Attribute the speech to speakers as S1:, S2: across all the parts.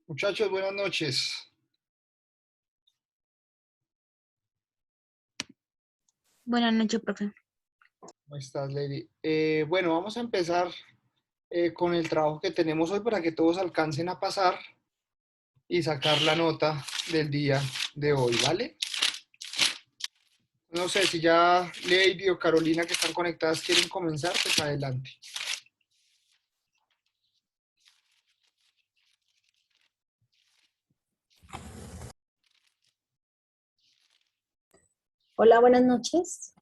S1: Muchachos, buenas noches.
S2: Buenas noches, profe.
S1: ¿Cómo estás, Lady? Bueno, vamos a empezar con el trabajo que tenemos hoy para que todos alcancen a pasar y sacar la nota del día de hoy, ¿vale? No sé si ya Lady o Carolina que están conectadas quieren comenzar, pues adelante.
S3: Hola, buenas noches.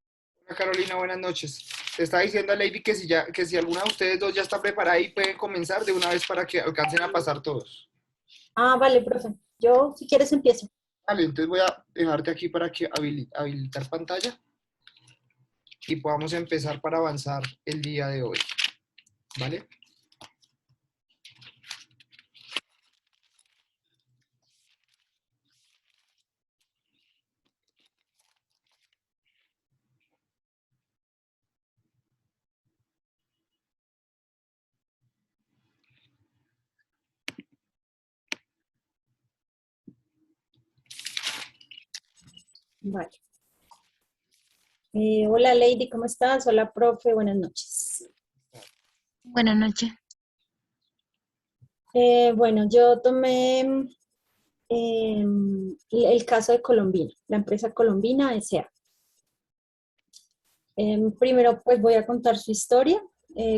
S1: Hola Carolina, buenas noches. Te estaba diciendo a Lady que si alguna de ustedes dos ya está preparada y pueden comenzar de una vez para que alcancen a pasar todos.
S3: Vale, profe. Yo, si quieres, empiezo.
S1: Vale, entonces voy a dejarte aquí para que habilitar pantalla y podamos empezar para avanzar el día de hoy, ¿vale?
S3: Vale. Hola, Lady, ¿cómo estás? Hola, profe, buenas noches.
S2: Buenas noches.
S3: Bueno, yo tomé el caso de Colombina, la empresa Colombina S.A. Primero, pues voy a contar su historia,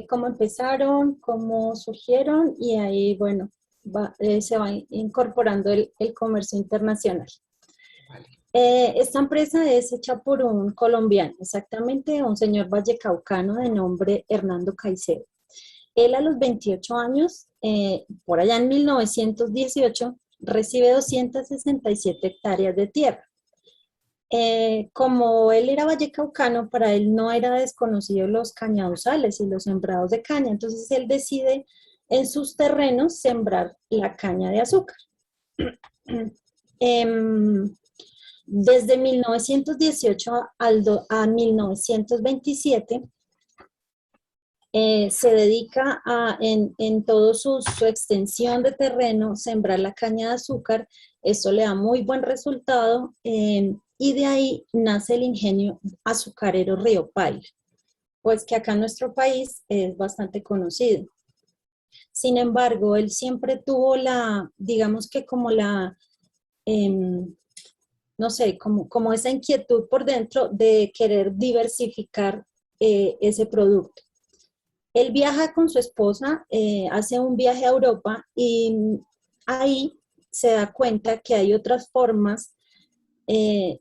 S3: cómo empezaron, cómo surgieron y ahí, bueno, se va incorporando el comercio internacional. Esta empresa es hecha por un colombiano, exactamente un señor vallecaucano de nombre Hernando Caicedo. Él a los 28 años, por allá en 1918, recibe 267 hectáreas de tierra. Como él era vallecaucano, para él no era desconocido los cañaduzales y los sembrados de caña, entonces él decide en sus terrenos sembrar la caña de azúcar. Desde 1918 a 1927 se dedica en toda su extensión de terreno sembrar la caña de azúcar. Eso le da muy buen resultado y de ahí nace el ingenio azucarero Río Paila, pues que acá en nuestro país es bastante conocido. Sin embargo, él siempre tuvo digamos que como no sé, como esa inquietud por dentro de querer diversificar ese producto. Él viaja con su esposa, hace un viaje a Europa y ahí se da cuenta que hay otras formas eh,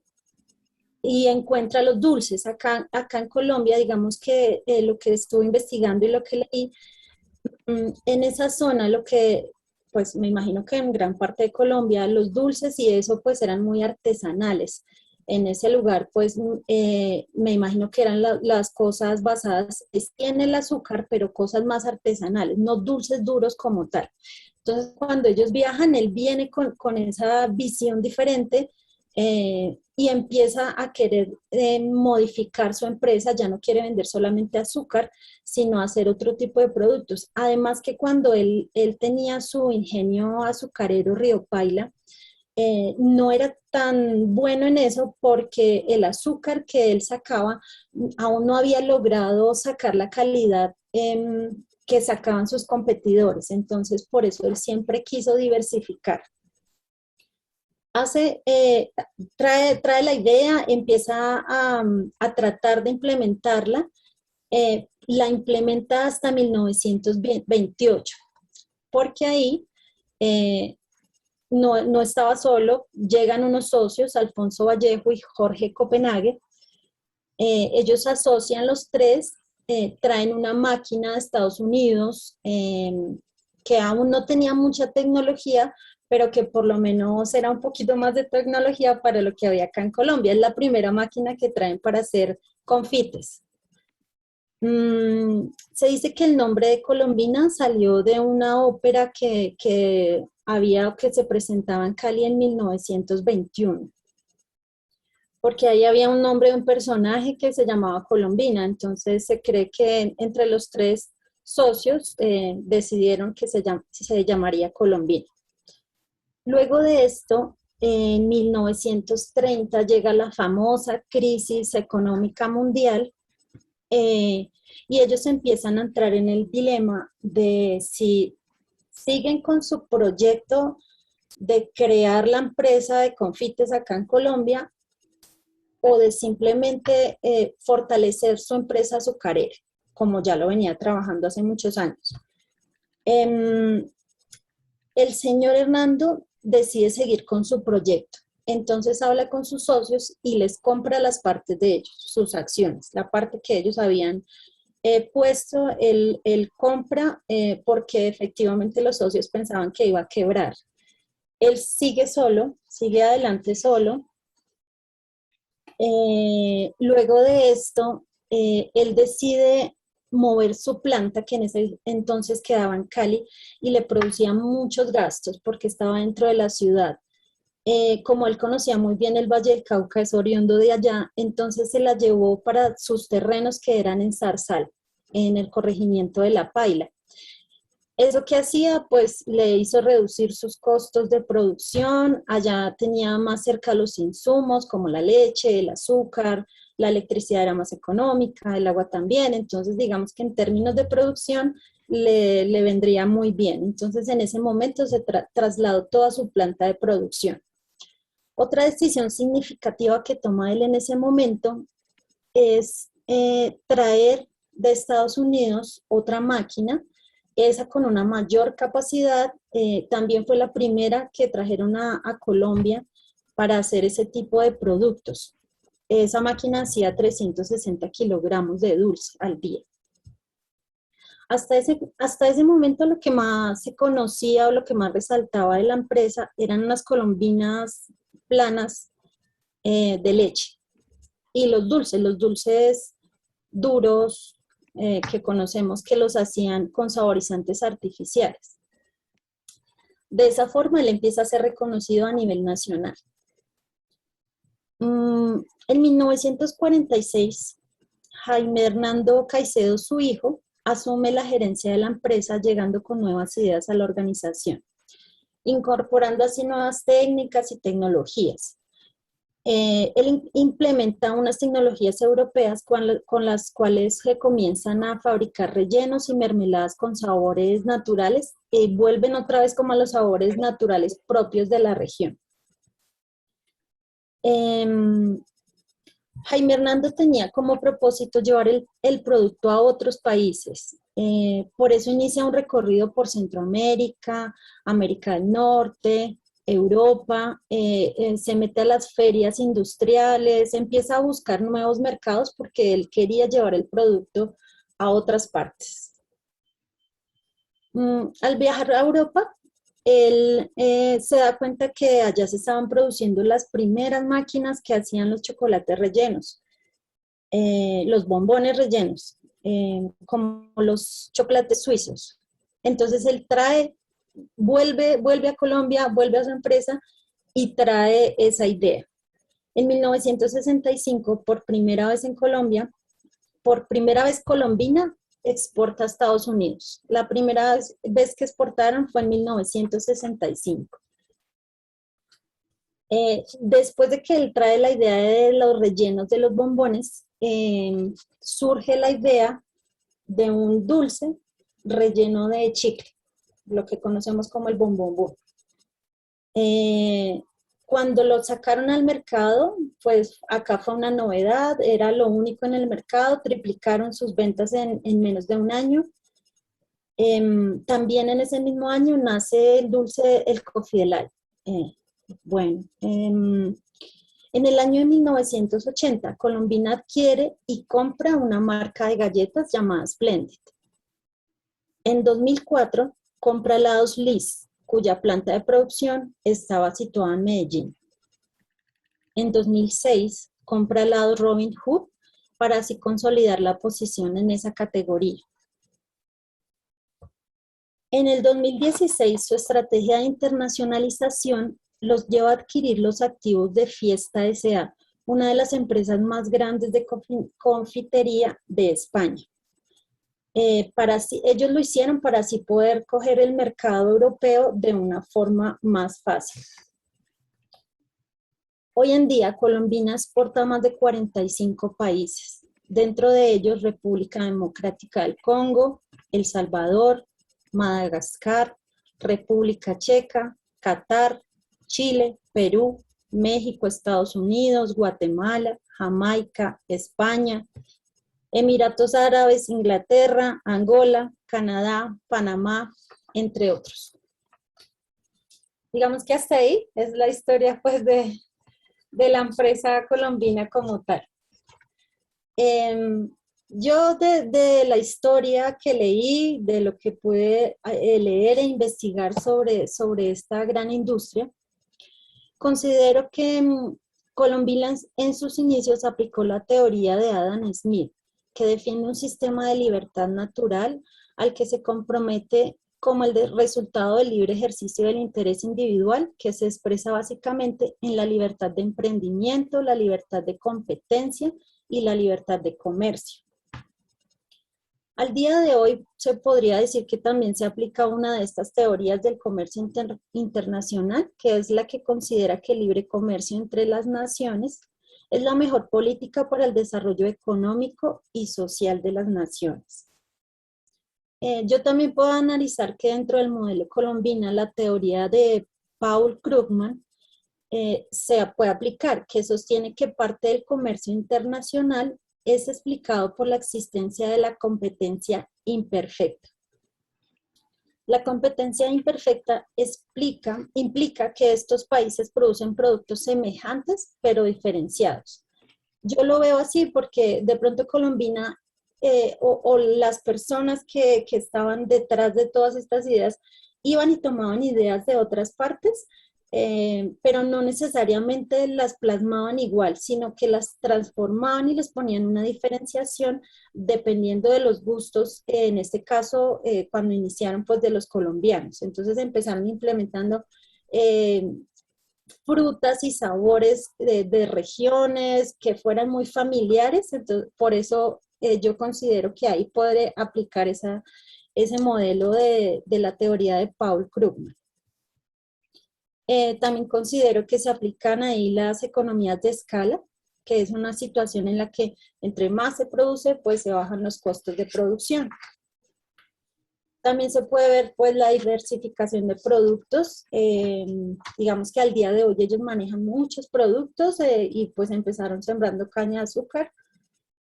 S3: y encuentra los dulces. Acá en Colombia, digamos que lo que estuve investigando y lo que leí, en esa zona lo que, pues me imagino que en gran parte de Colombia los dulces y eso pues eran muy artesanales. En ese lugar pues me imagino que eran las cosas basadas en el azúcar, pero cosas más artesanales, no dulces duros como tal. Entonces cuando ellos viajan, él viene con esa visión diferente y empieza a querer modificar su empresa, ya no quiere vender solamente azúcar, sino hacer otro tipo de productos. Además que cuando él tenía su ingenio azucarero Río Paila, no era tan bueno en eso porque el azúcar que él sacaba aún no había logrado sacar la calidad que sacaban sus competidores. Entonces, por eso él siempre quiso diversificar. Hace, trae la idea, empieza a tratar de implementarla, la implementa hasta 1928, porque ahí no estaba solo, llegan unos socios, Alfonso Vallejo y Jorge Copenhague, ellos asocian los tres, traen una máquina de Estados Unidos que aún no tenía mucha tecnología, pero que por lo menos era un poquito más de tecnología para lo que había acá en Colombia. Es la primera máquina que traen para hacer confites. Se dice que el nombre de Colombina salió de una ópera que se presentaba en Cali en 1921, porque ahí había un nombre de un personaje que se llamaba Colombina, entonces se cree que entre los tres socios decidieron que se llamaría Colombina. Luego de esto, en 1930 llega la famosa crisis económica mundial, eh, y ellos empiezan a entrar en el dilema de si siguen con su proyecto de crear la empresa de confites acá en Colombia o de simplemente fortalecer su empresa azucarera, como ya lo venía trabajando hace muchos años. Eh, el señor Hernando decide seguir con su proyecto. Entonces habla con sus socios y les compra las partes de ellos, sus acciones, la parte que ellos habían puesto, él compra porque efectivamente los socios pensaban que iba a quebrar. Él sigue solo, sigue adelante solo. Luego de esto, él decide mover su planta, que en ese entonces quedaba en Cali, y le producía muchos gastos porque estaba dentro de la ciudad. Como él conocía muy bien el Valle del Cauca, es oriundo de allá, entonces se la llevó para sus terrenos que eran en Zarzal, en el corregimiento de La Paila. Eso que hacía, pues le hizo reducir sus costos de producción, allá tenía más cerca los insumos como la leche, el azúcar, la electricidad era más económica, el agua también, entonces digamos que en términos de producción le vendría muy bien. Entonces en ese momento se trasladó toda su planta de producción. Otra decisión significativa que toma él en ese momento es traer de Estados Unidos otra máquina, esa con una mayor capacidad. También fue la primera que trajeron a Colombia para hacer ese tipo de productos. Esa máquina hacía 360 kilogramos de dulce al día. Hasta ese momento lo que más se conocía o lo que más resaltaba de la empresa eran unas colombinas planas de leche y los dulces duros que conocemos que los hacían con saborizantes artificiales. De esa forma él empieza a ser reconocido a nivel nacional. En 1946, Jaime Hernando Caicedo, su hijo, asume la gerencia de la empresa llegando con nuevas ideas a la organización, incorporando así nuevas técnicas y tecnologías. Él implementa unas tecnologías europeas con las cuales se comienzan a fabricar rellenos y mermeladas con sabores naturales y vuelven otra vez como a los sabores naturales propios de la región. Jaime Hernando tenía como propósito llevar el producto a otros países. Por eso inicia un recorrido por Centroamérica, América del Norte, Europa, se mete a las ferias industriales, empieza a buscar nuevos mercados porque él quería llevar el producto a otras partes. Al viajar a Europa, él se da cuenta que allá se estaban produciendo las primeras máquinas que hacían los chocolates rellenos, los bombones rellenos, como los chocolates suizos. Entonces él vuelve a Colombia, vuelve a su empresa y trae esa idea. En 1965, por primera vez en Colombia, por primera vez Colombina exporta a Estados Unidos. La primera vez que exportaron fue en 1965. Después de que él trae la idea de los rellenos de los bombones, surge la idea de un dulce relleno de chicle, lo que conocemos como el bombombón. Cuando lo sacaron al mercado, pues acá fue una novedad, era lo único en el mercado, triplicaron sus ventas en menos de un año. También en ese mismo año nace el dulce, el Coffee Delight. En el año de 1980, Colombina adquiere y compra una marca de galletas llamada Splendid. En 2004, compra helados Liz, cuya planta de producción estaba situada en Medellín. En 2006, compra helados Robin Hood para así consolidar la posición en esa categoría. En el 2016, su estrategia de internacionalización los lleva a adquirir los activos de Fiesta S.A., una de las empresas más grandes de confitería de España. ellos lo hicieron para así poder coger el mercado europeo de una forma más fácil. Hoy en día, Colombina exporta a más de 45 países, dentro de ellos República Democrática del Congo, El Salvador, Madagascar, República Checa, Qatar, Chile, Perú, México, Estados Unidos, Guatemala, Jamaica, España, Emiratos Árabes, Inglaterra, Angola, Canadá, Panamá, entre otros. Digamos que hasta ahí es la historia pues de la empresa colombina como tal. Yo de la historia que leí, de lo que pude leer e investigar sobre esta gran industria, considero que Colombina en sus inicios aplicó la teoría de Adam Smith, que defiende un sistema de libertad natural al que se compromete como el resultado del libre ejercicio del interés individual, que se expresa básicamente en la libertad de emprendimiento, la libertad de competencia y la libertad de comercio. Al día de hoy se podría decir que también se aplica una de estas teorías del comercio internacional, que es la que considera que el libre comercio entre las naciones es la mejor política para el desarrollo económico y social de las naciones. Yo también puedo analizar que dentro del modelo colombino la teoría de Paul Krugman se puede aplicar, que sostiene que parte del comercio internacional es explicado por la existencia de la competencia imperfecta. La competencia imperfecta implica que estos países producen productos semejantes pero diferenciados. Yo lo veo así porque de pronto Colombina o las personas que estaban detrás de todas estas ideas iban y tomaban ideas de otras partes, pero no necesariamente las plasmaban igual, sino que las transformaban y les ponían una diferenciación dependiendo de los gustos, en este caso, cuando iniciaron, pues de los colombianos. Entonces empezaron implementando frutas y sabores de regiones que fueran muy familiares, entonces por eso yo considero que ahí puede aplicar ese modelo de la teoría de Paul Krugman. También considero que se aplican ahí las economías de escala, que es una situación en la que entre más se produce, pues se bajan los costos de producción. También se puede ver pues la diversificación de productos. Digamos que al día de hoy ellos manejan muchos productos y pues empezaron sembrando caña de azúcar.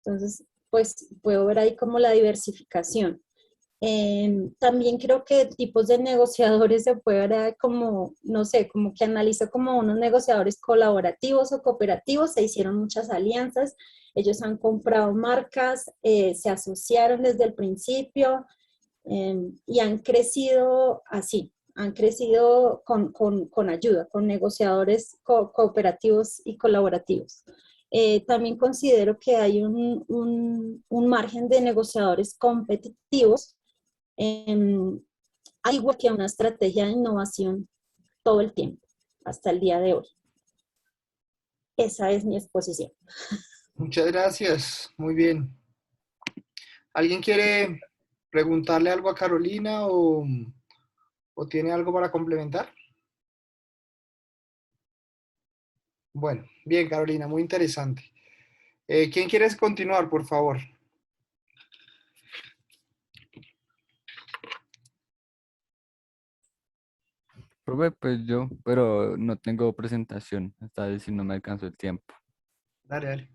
S3: Entonces, pues puedo ver ahí como la diversificación. También creo que tipos de negociadores se puede ver como, no sé, como que analizo como unos negociadores colaborativos o cooperativos, se hicieron muchas alianzas, ellos han comprado marcas, se asociaron desde el principio y han crecido así, han crecido con ayuda, con negociadores cooperativos y colaborativos. También considero que hay un margen de negociadores competitivos, al igual que una estrategia de innovación todo el tiempo, hasta el día de hoy. Esa es mi exposición.
S1: Muchas gracias, muy bien. ¿Alguien quiere preguntarle algo a Carolina o tiene algo para complementar? Bueno, bien, Carolina, muy interesante. ¿Quién quiere continuar, por favor?
S4: Profe, pues yo, pero no tengo presentación, esta vez si no me alcanzó el tiempo,
S1: Dale, dale.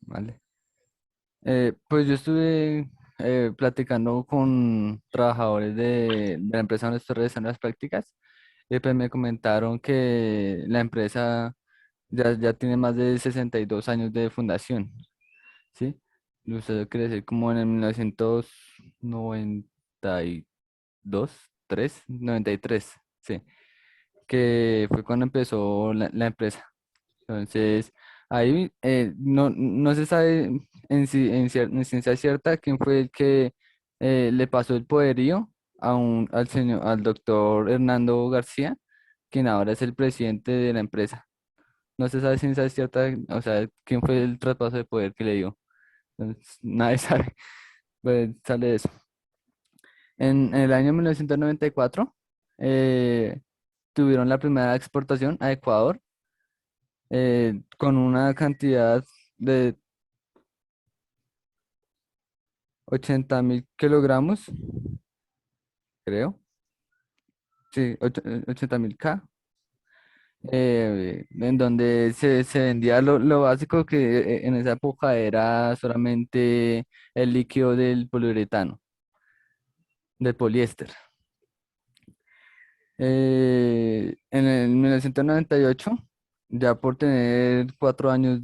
S4: ¿vale? Pues yo estuve platicando con trabajadores de la empresa donde estoy realizando las prácticas y pues me comentaron que la empresa ya tiene más de 62 años de fundación, ¿sí? Usted quiere decir como en el 1992, 93, sí, que fue cuando empezó la empresa. Entonces, ahí no se sabe en ciencia cierta quién fue el que le pasó el poderío al doctor Hernando García, quien ahora es el presidente de la empresa. No se sabe en ciencia cierta, o sea, quién fue el traspaso de poder que le dio. Entonces, nadie sabe. Pues sale eso. En el año 1994 eh, tuvieron la primera exportación a Ecuador con una cantidad de 80.000 kilogramos, creo. Sí, 80.000 K. En donde se vendía lo básico que en esa época era solamente el líquido del poliuretano, del poliéster. En el 1998, ya por tener 4 años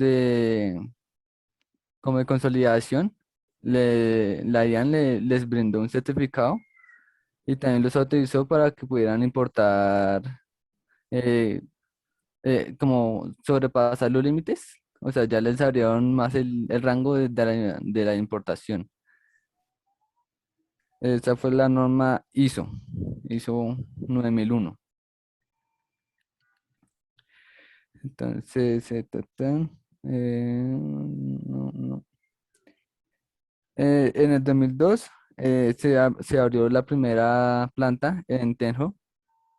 S4: como de consolidación, la DIAN les brindó un certificado y también los autorizó para que pudieran importar, eh, como sobrepasar los límites, o sea, ya les abrieron más el rango de la importación. Esta fue la norma ISO 9001. Entonces, no, no. En el 2002 se abrió la primera planta en Tenjo,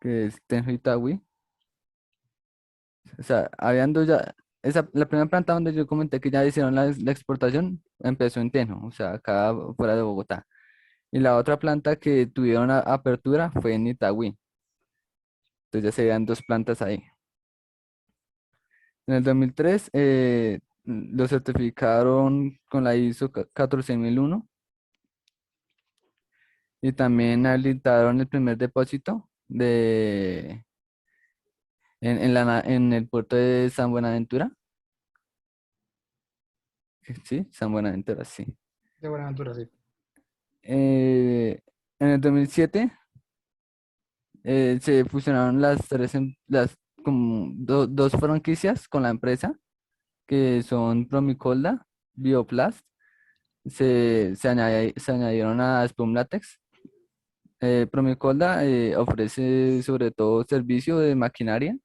S4: que es Tenjo Itagüí. O sea, habían dos ya. La primera planta donde yo comenté que ya hicieron la exportación empezó en Tenjo, o sea, acá fuera de Bogotá. Y la otra planta que tuvieron apertura fue en Itagüí. Entonces ya se veían dos plantas ahí. En el 2003 lo certificaron con la ISO 14001 y también habilitaron el primer depósito en el puerto de San Buenaventura. Sí, San Buenaventura, sí.
S1: De Buenaventura, sí.
S4: En el 2007 se fusionaron las como dos franquicias con la empresa, que son Promicolda, Bioplast. Se añadieron a Spum Latex. Promicolda ofrece sobre todo servicio de maquinaria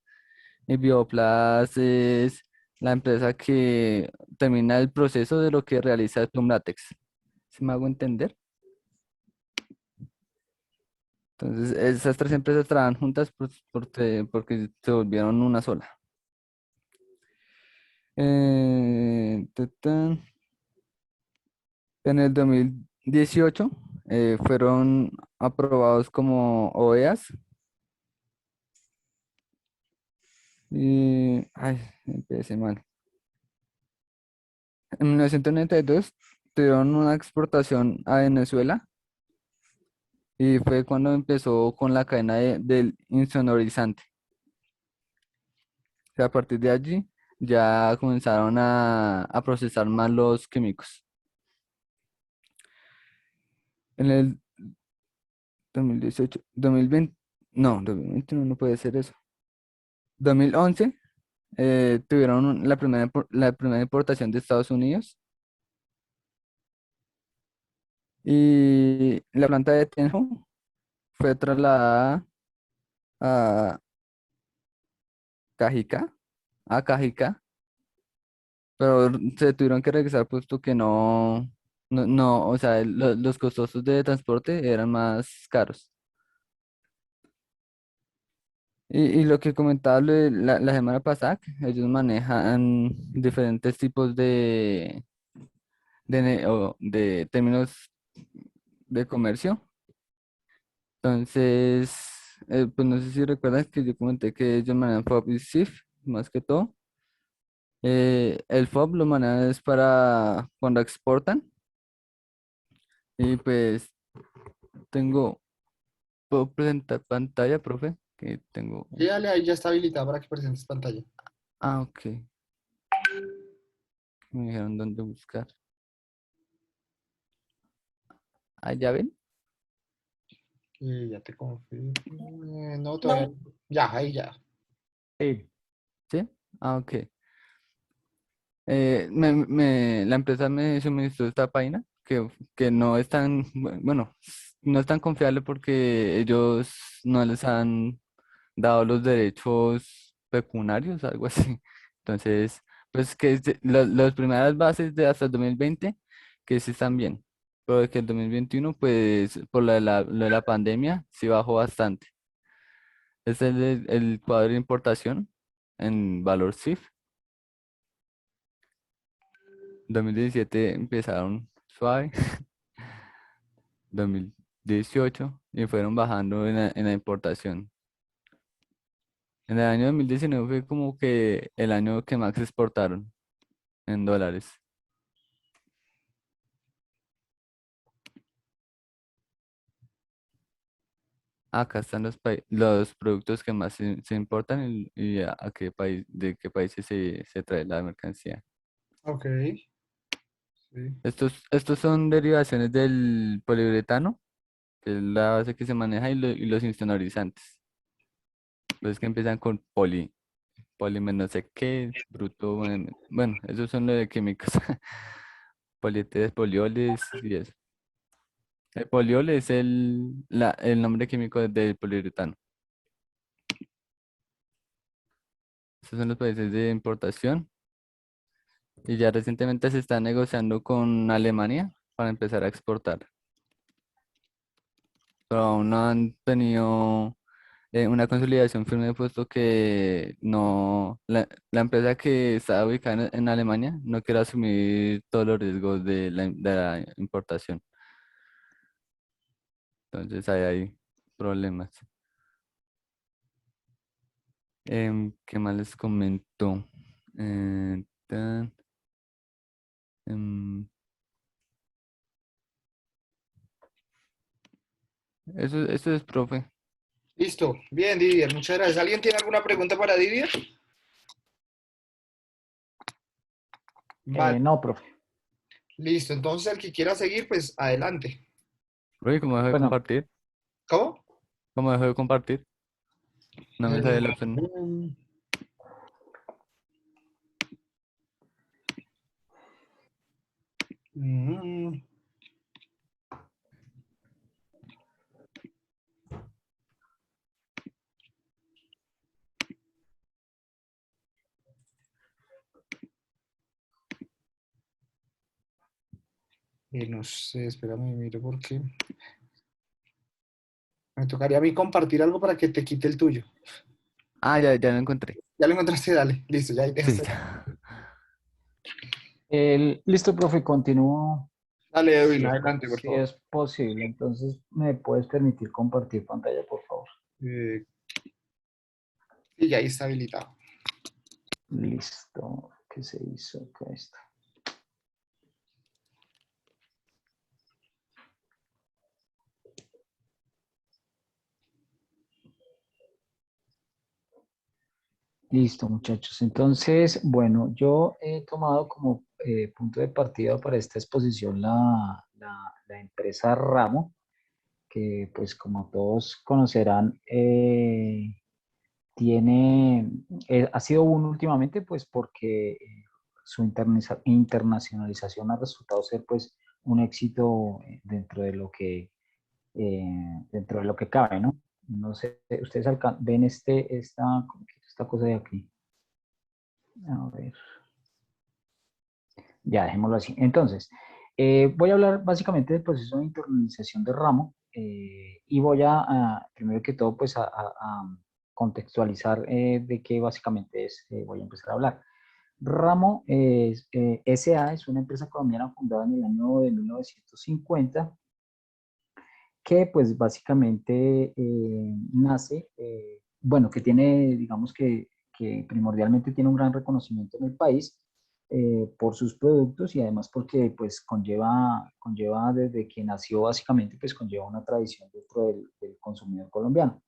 S4: y Bioplast es la empresa que termina el proceso de lo que realiza Spum Latex. ¿Se me hago entender? Entonces, esas tres empresas trabajan juntas pues, porque se volvieron una sola. Tatán. En el 2018 fueron aprobados como OEAs. Y, ay, empecé mal. En 1992 tuvieron una exportación a Venezuela y fue cuando empezó con la cadena del insonorizante. O sea, a partir de allí ya comenzaron a procesar más los químicos. En el 2018, 2020, no, 2021 no puede ser eso. 2011 tuvieron la primera importación de Estados Unidos y la planta de Tenjo fue trasladada a Cajica, a Cajica, pero se tuvieron que regresar puesto que no, o sea, los costosos de transporte eran más caros. Y lo que comentaba la semana pasada, que ellos manejan diferentes tipos de términos de comercio. Entonces, pues no sé si recuerdas que yo comenté que ellos manejan FOB y SIF, más que todo. El FOB lo manejan es para cuando exportan. Y pues puedo presentar pantalla, profe, que tengo.
S1: Sí, dale, ahí ya está habilitado para que presentes pantalla.
S4: Ah, ok. Me dijeron dónde buscar. Ah, ¿ya ven?
S1: Ya te confirmo. No, todavía
S3: No,
S1: no. Ya, ahí ya.
S4: Sí. ¿Sí? Ah, ok. La empresa me suministró esta página que no es tan, bueno, no es tan confiable porque ellos no les han dado los derechos pecuniarios, algo así. Entonces, pues que las primeras bases de hasta el 2020 que sí están bien. pero es que el 2021, pues por lo de la pandemia, sí bajó bastante. Es el cuadro de importación en valor CIF. 2017 empezaron suave, 2018 y fueron bajando en la importación. En el año 2019 fue como que el año que más exportaron en dólares. Acá están los productos que más se importan y a qué país, de qué países se trae la mercancía.
S1: Ok, sí.
S4: Estos son derivaciones del poliuretano, que es la base que se maneja, y los insonorizantes. Los que empiezan con polímer no sé qué, bruto, bueno, esos son los de químicos. Polietres, polioles y eso. El poliol es el nombre químico del poliuretano. Estos son los países de importación. Y ya recientemente se está negociando con Alemania para empezar a exportar. Pero aún no han tenido una consolidación firme, puesto que no, la empresa que está ubicada en Alemania no quiere asumir todos los riesgos de la importación. Entonces ahí hay problemas. ¿Qué más les comento? Eh, tan, em, eso es, profe.
S1: Listo. Bien, Didier, muchas gracias. ¿Alguien tiene alguna pregunta para Didier? Vale,
S5: No, profe.
S1: listo. Entonces, el que quiera seguir, pues adelante.
S4: Uy, ¿cómo dejó de
S5: Bueno,
S4: compartir?
S1: ¿Cómo?
S4: ¿Cómo dejó de compartir? No me sale la
S1: Eh,
S4: opción.
S1: mm, no sé, espérame, miro porque me tocaría a mí compartir algo para que te quite el tuyo.
S4: Ah, ya lo encontré.
S1: Ya lo encontraste, dale. Listo, ya ahí
S4: Sí,
S1: dejaste.
S4: ya.
S5: listo, profe, continúo
S1: Dale, Edwin,
S5: si es,
S1: adelante, por
S5: si
S1: favor.
S5: es posible. Entonces, ¿me puedes permitir compartir pantalla, por favor?
S1: Eh, sí, ya ahí está habilitado.
S5: Listo. ¿Qué se hizo acá esto? Listo, muchachos. Entonces, bueno, yo he tomado como punto de partida para esta exposición la empresa Ramo, que pues como todos conocerán, ha sido uno últimamente, pues porque su internacionalización ha resultado ser pues un éxito dentro de lo que cabe, ¿no? No sé, ustedes ven esta cosa de aquí. A ver, ya dejémoslo así. Entonces, voy a hablar básicamente del proceso de internalización de Ramo y voy primero que todo, pues a contextualizar de qué básicamente voy a empezar a hablar. Ramo S.A. es una empresa colombiana fundada en el año de 1950 que pues básicamente nace, bueno, que tiene, digamos que primordialmente tiene un gran reconocimiento en el país por sus productos y además porque pues conlleva desde que nació básicamente pues conlleva una tradición dentro del consumidor colombiano.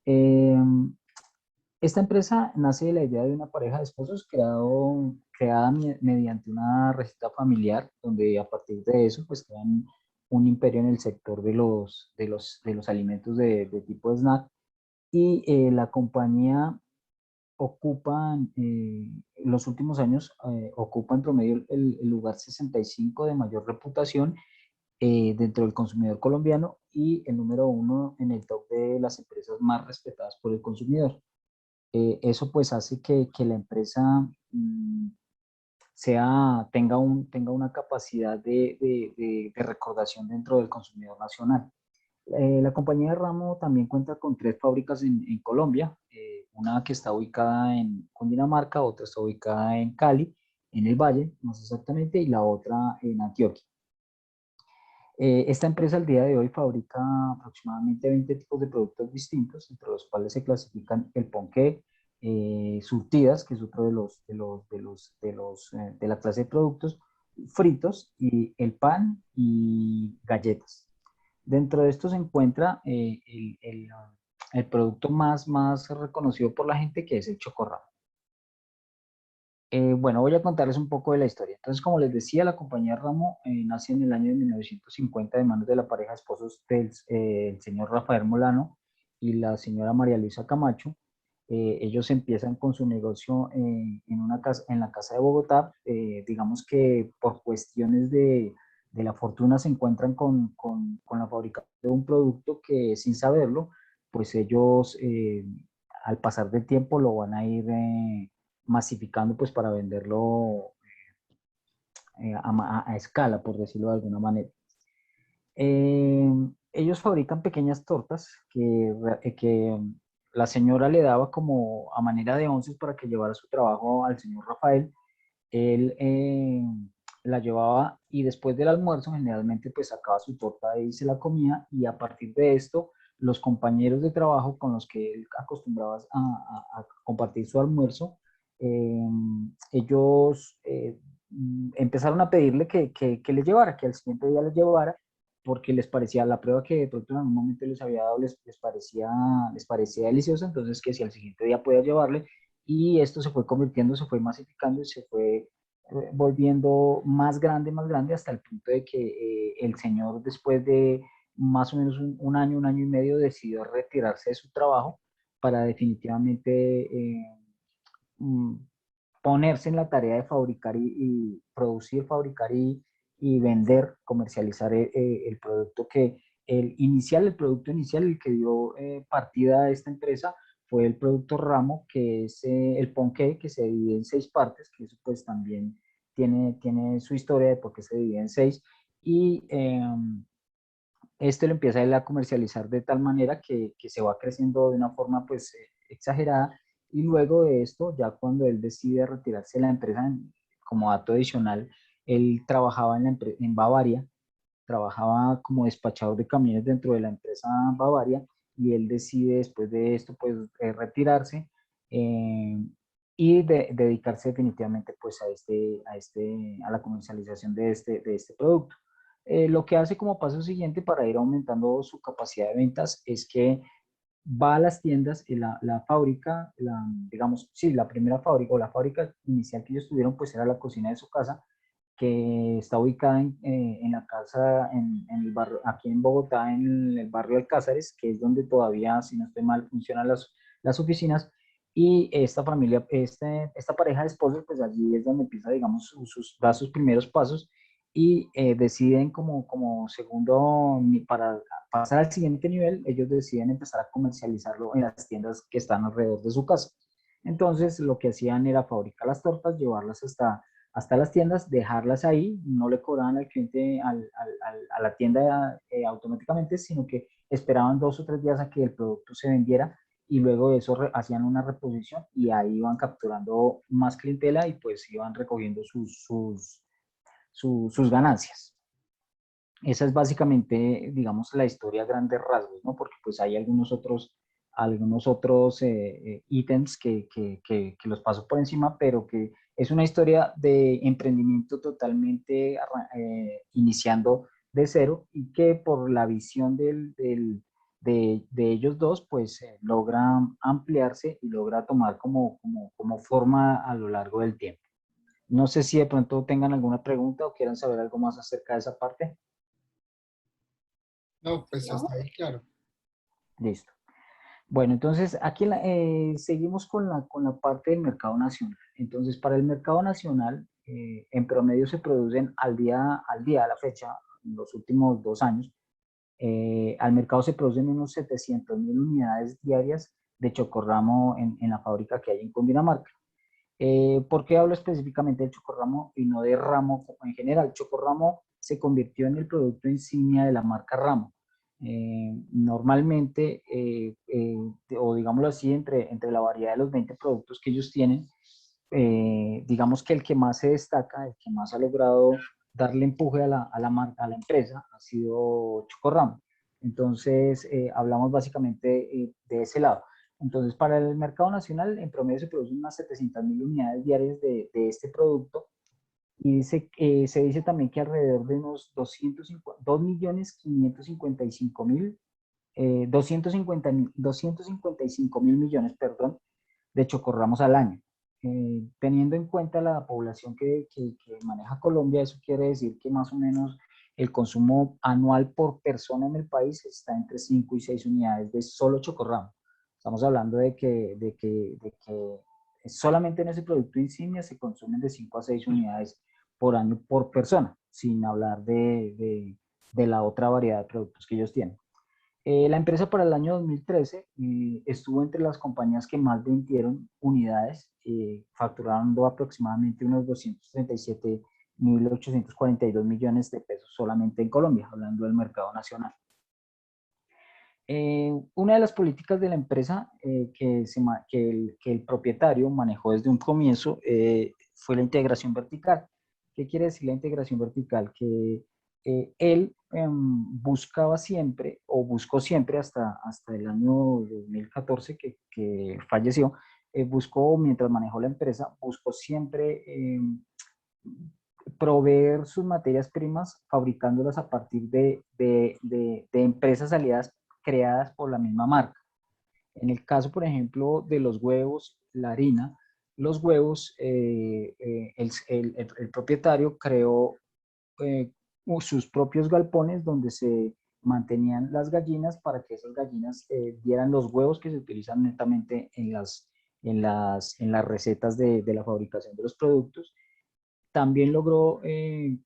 S5: Eh, esta empresa nace de la idea de una pareja de esposos creada mediante una receta familiar, donde a partir de eso, pues crean un imperio en el sector de los alimentos de tipo snack. Y la compañía ocupa, los últimos años, ocupa en promedio el lugar 65 de mayor reputación dentro del consumidor colombiano y el número uno en el top de las empresas más respetadas por el consumidor. Eso pues hace que la empresa tenga una capacidad de recordación dentro del consumidor nacional. La compañía de ramo también cuenta con 3 fábricas en Colombia, una que está ubicada en Cundinamarca, otra está ubicada en Cali, en el Valle, más exactamente, y la otra en Antioquia. Esta empresa al día de hoy fabrica aproximadamente 20 tipos de productos distintos, entre los cuales se clasifican el ponqué, surtidas, que es otro de la clase de productos, fritos, y el pan y galletas. Dentro de esto se encuentra el producto más reconocido por la gente, que es el chocorramo. Bueno, voy a contarles un poco de la historia. Entonces, como les decía, la compañía Ramo nace en el año de 1950 de manos de la pareja de esposos del el señor Rafael Molano y la señora María Luisa Camacho. Ellos empiezan con su negocio en la casa de Bogotá. Digamos que por cuestiones de la fortuna se encuentran con la fabricación de un producto que, sin saberlo, pues ellos al pasar del tiempo lo van a ir masificando, pues para venderlo a escala, por decirlo de alguna manera. Eh, Ellos fabrican pequeñas tortas que la señora le daba como a manera de onces para que llevara su trabajo al señor Rafael. Él la llevaba y después del almuerzo generalmente pues sacaba su torta y se la comía, y a partir de esto los compañeros de trabajo con los que él acostumbraba a compartir su almuerzo, eh, ellos empezaron a pedirle que le llevara, que al siguiente día les llevara, porque les parecía la prueba que de pronto en algún momento les había dado, les parecía deliciosa, entonces que si al siguiente día podía llevarle. Y esto se fue convirtiendo, se fue masificando y se fue volviendo más grande, hasta el punto de que el señor, después de más o menos un año y medio, decidió retirarse de su trabajo para definitivamente mm, ponerse en la tarea de fabricar y producir, fabricar y vender, comercializar el producto el producto inicial, el que dio partida a esta empresa, fue el producto ramo, que es el ponqué, que se divide en 6 partes, que eso pues también tiene su historia de por qué se divide en 6, y este lo empieza él a comercializar de tal manera que se va creciendo de una forma pues exagerada, y luego de esto, ya cuando él decide retirarse de la empresa, como dato adicional, él trabajaba en Bavaria, trabajaba como despachador de camiones dentro de la empresa Bavaria, y él decide después de esto pues retirarse eh, y dedicarse definitivamente pues a la comercialización de este producto. Lo que hace como paso siguiente para ir aumentando su capacidad de ventas es que va a las tiendas y la fábrica, digamos, sí, la primera fábrica o la fábrica inicial que ellos tuvieron pues era la cocina de su casa, que está ubicada en la casa, en el barrio, aquí en Bogotá, en el barrio Alcázares, que es donde todavía, si no estoy mal, funcionan las oficinas. Y esta familia, esta pareja de esposos, pues allí es donde empieza, digamos, da sus primeros pasos, y deciden como segundo, para pasar al siguiente nivel, ellos deciden empezar a comercializarlo en las tiendas que están alrededor de su casa. Entonces, lo que hacían era fabricar las tortas, llevarlas hasta las tiendas, dejarlas ahí, no le cobraban al cliente a la tienda automáticamente, sino que esperaban 2 o 3 días a que el producto se vendiera, y luego de eso hacían una reposición y ahí iban capturando más clientela y pues iban recogiendo sus ganancias. Esa es básicamente, digamos, la historia a grandes rasgos, ¿no? Porque pues hay algunos otros ítems que los paso por encima, pero que es una historia de emprendimiento totalmente iniciando de cero, y que por la visión de ellos dos, pues logra ampliarse y logra tomar como forma a lo largo del tiempo. No sé si de pronto tengan alguna pregunta o quieran saber algo más acerca de esa parte.
S1: No, pues
S3: ¿No?
S1: hasta ahí, claro.
S5: Listo. Bueno, entonces aquí seguimos con la parte del mercado nacional. Entonces, para el mercado nacional, en promedio se producen al día, a la fecha, en los últimos 2 años, al mercado se producen unos 700.000 unidades diarias de chocorramo en la fábrica que hay en Cundinamarca. ¿Por qué hablo específicamente del chocorramo y no de ramo en general? Chocorramo se convirtió en el producto insignia de la marca Ramo. Normalmente, o digámoslo así, entre la variedad de los 20 productos que ellos tienen, digamos que el que más se destaca, el que más ha logrado darle empuje a la empresa ha sido Chocorramo. Entonces, hablamos básicamente de ese lado. Entonces, para el mercado nacional, en promedio se producen unas 700.000 unidades diarias de este producto y se dice también que alrededor de unos 2.555.000, 255.000 millones, perdón, de chocorramos al año. Teniendo en cuenta la población que maneja Colombia, eso quiere decir que más o menos el consumo anual por persona en el país está entre 5 y 6 unidades de solo chocorramo. Estamos hablando de que solamente en ese producto insignia se consumen de 5 a 6 unidades por año por persona, sin hablar de la otra variedad de productos que ellos tienen. La empresa para el año 2013 estuvo entre las compañías que más vendieron unidades, facturando aproximadamente unos 237.842 millones de pesos solamente en Colombia, hablando del mercado nacional. Una de las políticas de la empresa que el propietario manejó desde un comienzo fue la integración vertical. ¿Qué quiere decir la integración vertical? Que él buscaba siempre, o buscó siempre hasta el año 2014 que falleció, buscó, mientras manejó la empresa, buscó siempre proveer sus materias primas fabricándolas a partir de empresas aliadas creadas por la misma marca. En el caso, por ejemplo, de los huevos, la harina, los huevos, el propietario creó sus propios galpones donde se mantenían las gallinas para que esas gallinas dieran los huevos que se utilizan netamente en las recetas de la fabricación de los productos. También logró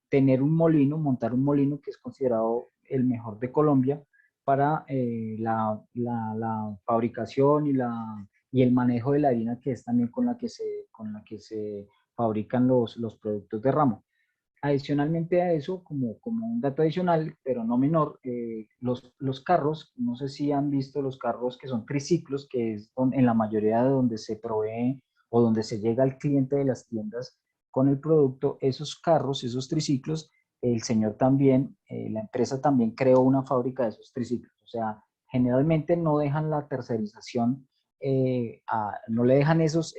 S5: tener un molino, montar un molino que es considerado el mejor de Colombia para la fabricación y el manejo de la harina, que es también con la que se fabrican los productos de ramo. Adicionalmente a eso, como un dato adicional, pero no menor, los carros, no sé si han visto los carros que son triciclos, que es en la mayoría de donde se provee o donde se llega al cliente de las tiendas con el producto, esos carros, esos triciclos, el señor también, la empresa también creó una fábrica de esos triciclos. O sea, generalmente no dejan la tercerización, no le dejan esas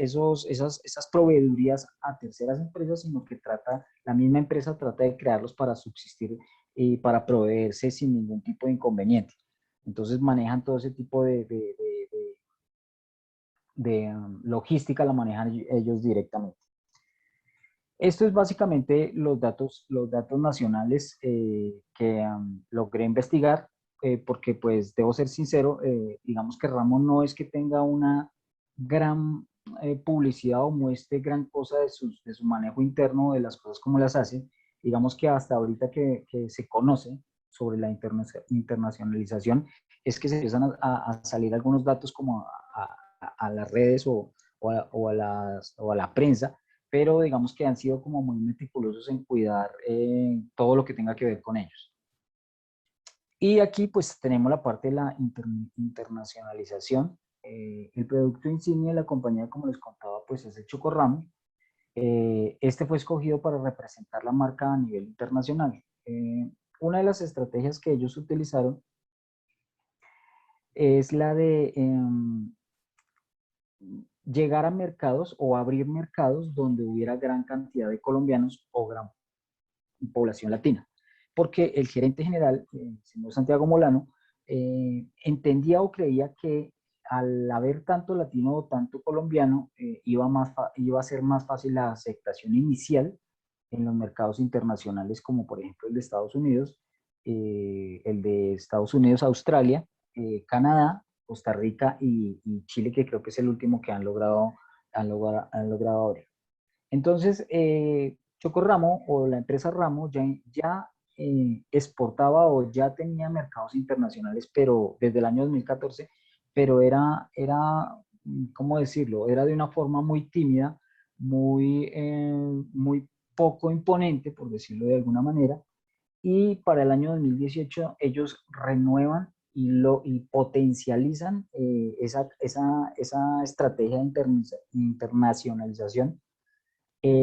S5: proveedurías a terceras empresas, sino que la misma empresa trata de crearlos para subsistir y para proveerse sin ningún tipo de inconveniente. Entonces manejan todo ese tipo de logística, la manejan ellos directamente. Esto es básicamente los datos nacionales que logré investigar, porque pues debo ser sincero, digamos que Ramo no es que tenga una gran publicidad o muestre gran cosa de su manejo interno, de las cosas como las hace. Digamos que hasta ahorita que se conoce sobre la internacionalización, es que se empiezan a salir algunos datos como a las redes o a la prensa, pero digamos que han sido como muy meticulosos en cuidar todo lo que tenga que ver con ellos. Y aquí pues tenemos la parte de la internacionalización. El producto insignia de la compañía, como les contaba, pues es el chocorramo. Este fue escogido para representar la marca a nivel internacional. Una de las estrategias que ellos utilizaron es la de llegar a mercados o abrir mercados donde hubiera gran cantidad de colombianos o gran población latina. Porque el gerente general, el señor Santiago Molano, entendía o creía que al haber tanto latino o tanto colombiano, iba a ser más fácil la aceptación inicial en los mercados internacionales, como por ejemplo el de Estados Unidos, Australia, Canadá, Costa Rica y Chile, que creo que es el último que han logrado ahora. Entonces, Chocorramo o la empresa Ramo ya exportaba o ya tenía mercados internacionales, pero desde el año 2014, pero ¿cómo decirlo? Era de una forma muy tímida, muy poco imponente, por decirlo de alguna manera, y para el año 2018 ellos renuevan y potencializan esa estrategia de internacionalización,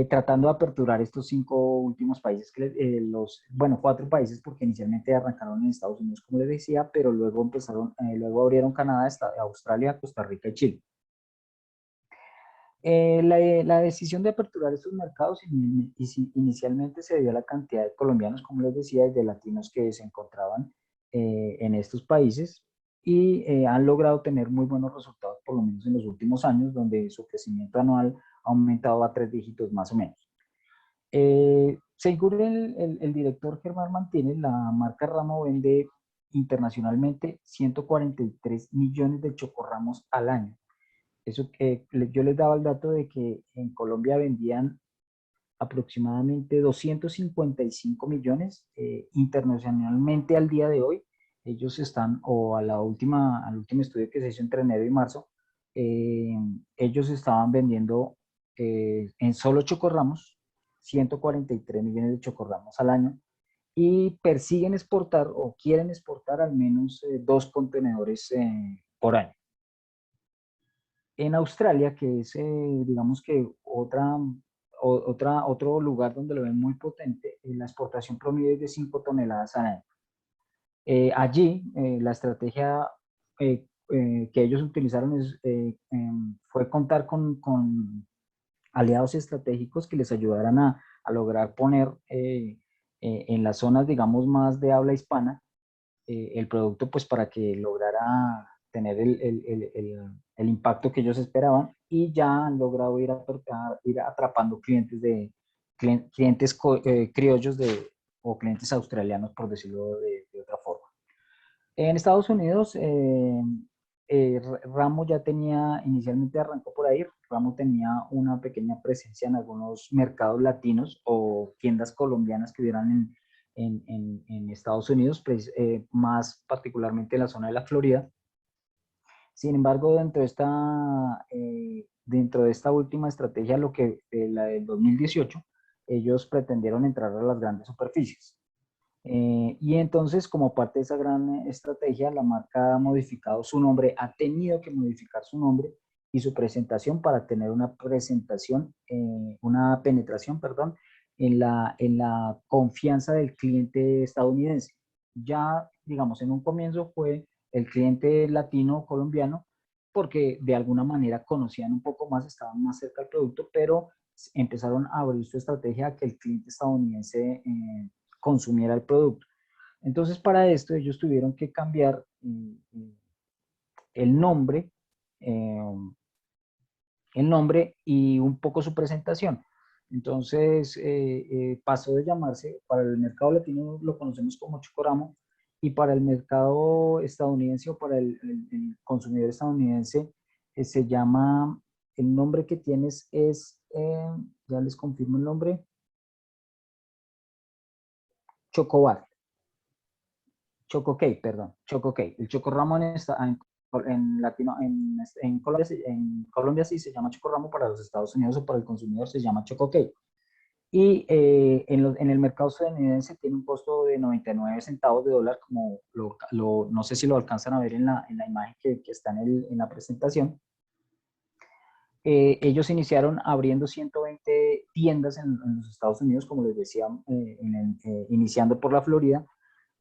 S5: tratando de aperturar estos 5 últimos países, bueno, 4 países, porque inicialmente arrancaron en Estados Unidos, como les decía, pero luego luego abrieron Canadá, Australia, Costa Rica y Chile. La decisión de aperturar estos mercados inicialmente se debió a la cantidad de colombianos, como les decía, y de latinos que se encontraban en estos países, y han logrado tener muy buenos resultados, por lo menos en los últimos años, donde su crecimiento anual ha aumentado a 3 dígitos más o menos. Según el director Germán Martínez, la marca Ramo vende internacionalmente 143 millones de chocorramos al año. Eso que yo les daba el dato de que en Colombia vendían aproximadamente 255 millones, internacionalmente al día de hoy. Ellos están, o al último estudio que se hizo entre enero y marzo, ellos estaban vendiendo en solo chocorramos 143 millones de chocorramos al año, y persiguen exportar o quieren exportar al menos 2 contenedores por año. En Australia, que es, digamos que otro lugar donde lo ven muy potente, la exportación promedio es de 5 toneladas al año. Allí, la estrategia que ellos utilizaron fue contar con aliados estratégicos que les ayudaran a lograr poner en las zonas, digamos, más de habla hispana, el producto, pues para que lograra tener el impacto que ellos esperaban, y ya han logrado ir atrapando clientes criollos o clientes australianos, por decirlo de otra forma. En Estados Unidos, Ramo ya inicialmente arrancó por ahí. Ramo tenía una pequeña presencia en algunos mercados latinos o tiendas colombianas que hubieran en Estados Unidos, pues, más particularmente en la zona de la Florida. Sin embargo, dentro de esta última estrategia, la del 2018, ellos pretendieron entrar a las grandes superficies. Y entonces, como parte de esa gran estrategia, la marca ha modificado su nombre, ha tenido que modificar su nombre y su presentación para tener una penetración, perdón, en la confianza del cliente estadounidense. Ya, digamos, en un comienzo fue el cliente latino colombiano, porque de alguna manera conocían un poco más, estaban más cerca del producto, pero empezaron a abrir su estrategia a que el cliente estadounidense consumiera el producto. Entonces, para esto ellos tuvieron que cambiar el nombre, eh, y un poco su presentación. Entonces, pasó de llamarse, para el mercado latino lo conocemos como Chocoramo, y para el mercado estadounidense o para el consumidor estadounidense, se llama, el nombre que tienes ya les confirmo el nombre, Chocobar. Chococake, perdón, Chococake. El chocorramo en Colombia sí se llama chocorramo, para los Estados Unidos o para el consumidor se llama Chococake. Y en el mercado estadounidense tiene un costo de 99 centavos de dólar, como no sé si lo alcanzan a ver en la imagen que está en la presentación. Ellos iniciaron abriendo 120 tiendas en los Estados Unidos, como les decía, iniciando por la Florida,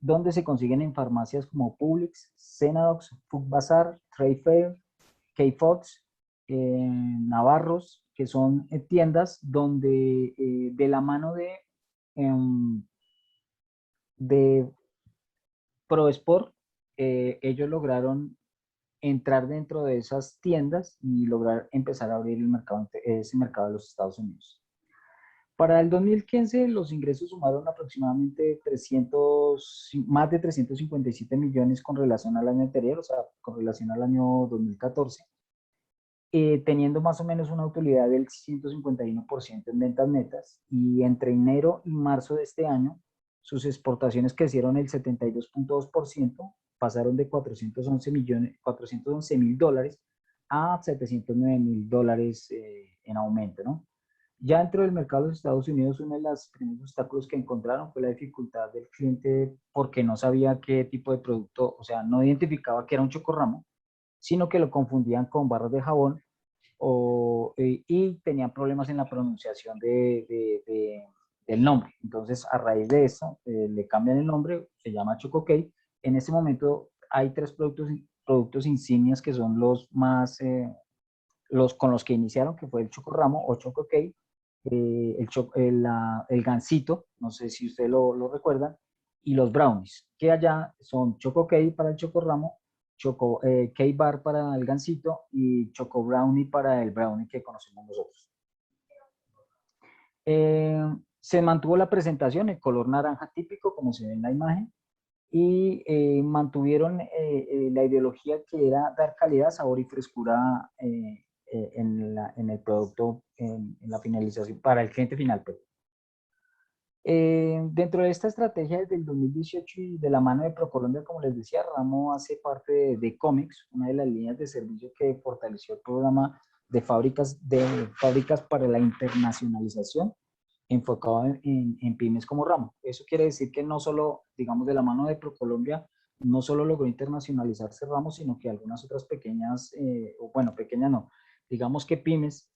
S5: donde se consiguen en farmacias como Publix, Cenadox, Food Bazaar, Trade Fair, K-Fox, Navarros, que son tiendas donde de la mano de ProSport, ellos lograron entrar dentro de esas tiendas y lograr empezar a abrir ese mercado de los Estados Unidos. Para el 2015, los ingresos sumaron aproximadamente más de 357 millones con relación al año anterior, o sea, con relación al año 2014, teniendo más o menos una utilidad del 151% en ventas netas, y entre enero y marzo de este año, sus exportaciones crecieron el 72.2%, pasaron de 411 mil dólares a 709 mil dólares en aumento, ¿no? Ya dentro del mercado de los Estados Unidos, uno de los primeros obstáculos que encontraron fue la dificultad del cliente porque no sabía qué tipo de producto, o sea, no identificaba que era un chocorramo, sino que lo confundían con barras de jabón y tenían problemas en la pronunciación del nombre. Entonces, a raíz de eso, le cambian el nombre, se llama Choco Cake. En este momento hay tres productos insignias que son los más, los con los que iniciaron, que fue el Chocorramo o Choco Cake, el Gansito, no sé si ustedes lo recuerdan, y los brownies, que allá son Choco Cake para el Chocorramo, Choco Cake Bar para el Gansito y Choco Brownie para el brownie que conocemos nosotros. Se mantuvo la presentación, el color naranja típico, como se ve en la imagen, y mantuvieron la ideología que era dar calidad, sabor y frescura en el producto, en la finalización, para el cliente final. Dentro de esta estrategia desde el 2018 y de la mano de ProColombia, como les decía, Ramo hace parte de Comex, una de las líneas de servicio que fortaleció el programa de fábricas para la internacionalización, enfocado en pymes como Ramo. Eso quiere decir que no solo, digamos, de la mano de ProColombia, no solo logró internacionalizarse Ramo, sino que algunas otras pequeñas, o bueno, pequeñas no, digamos que pymes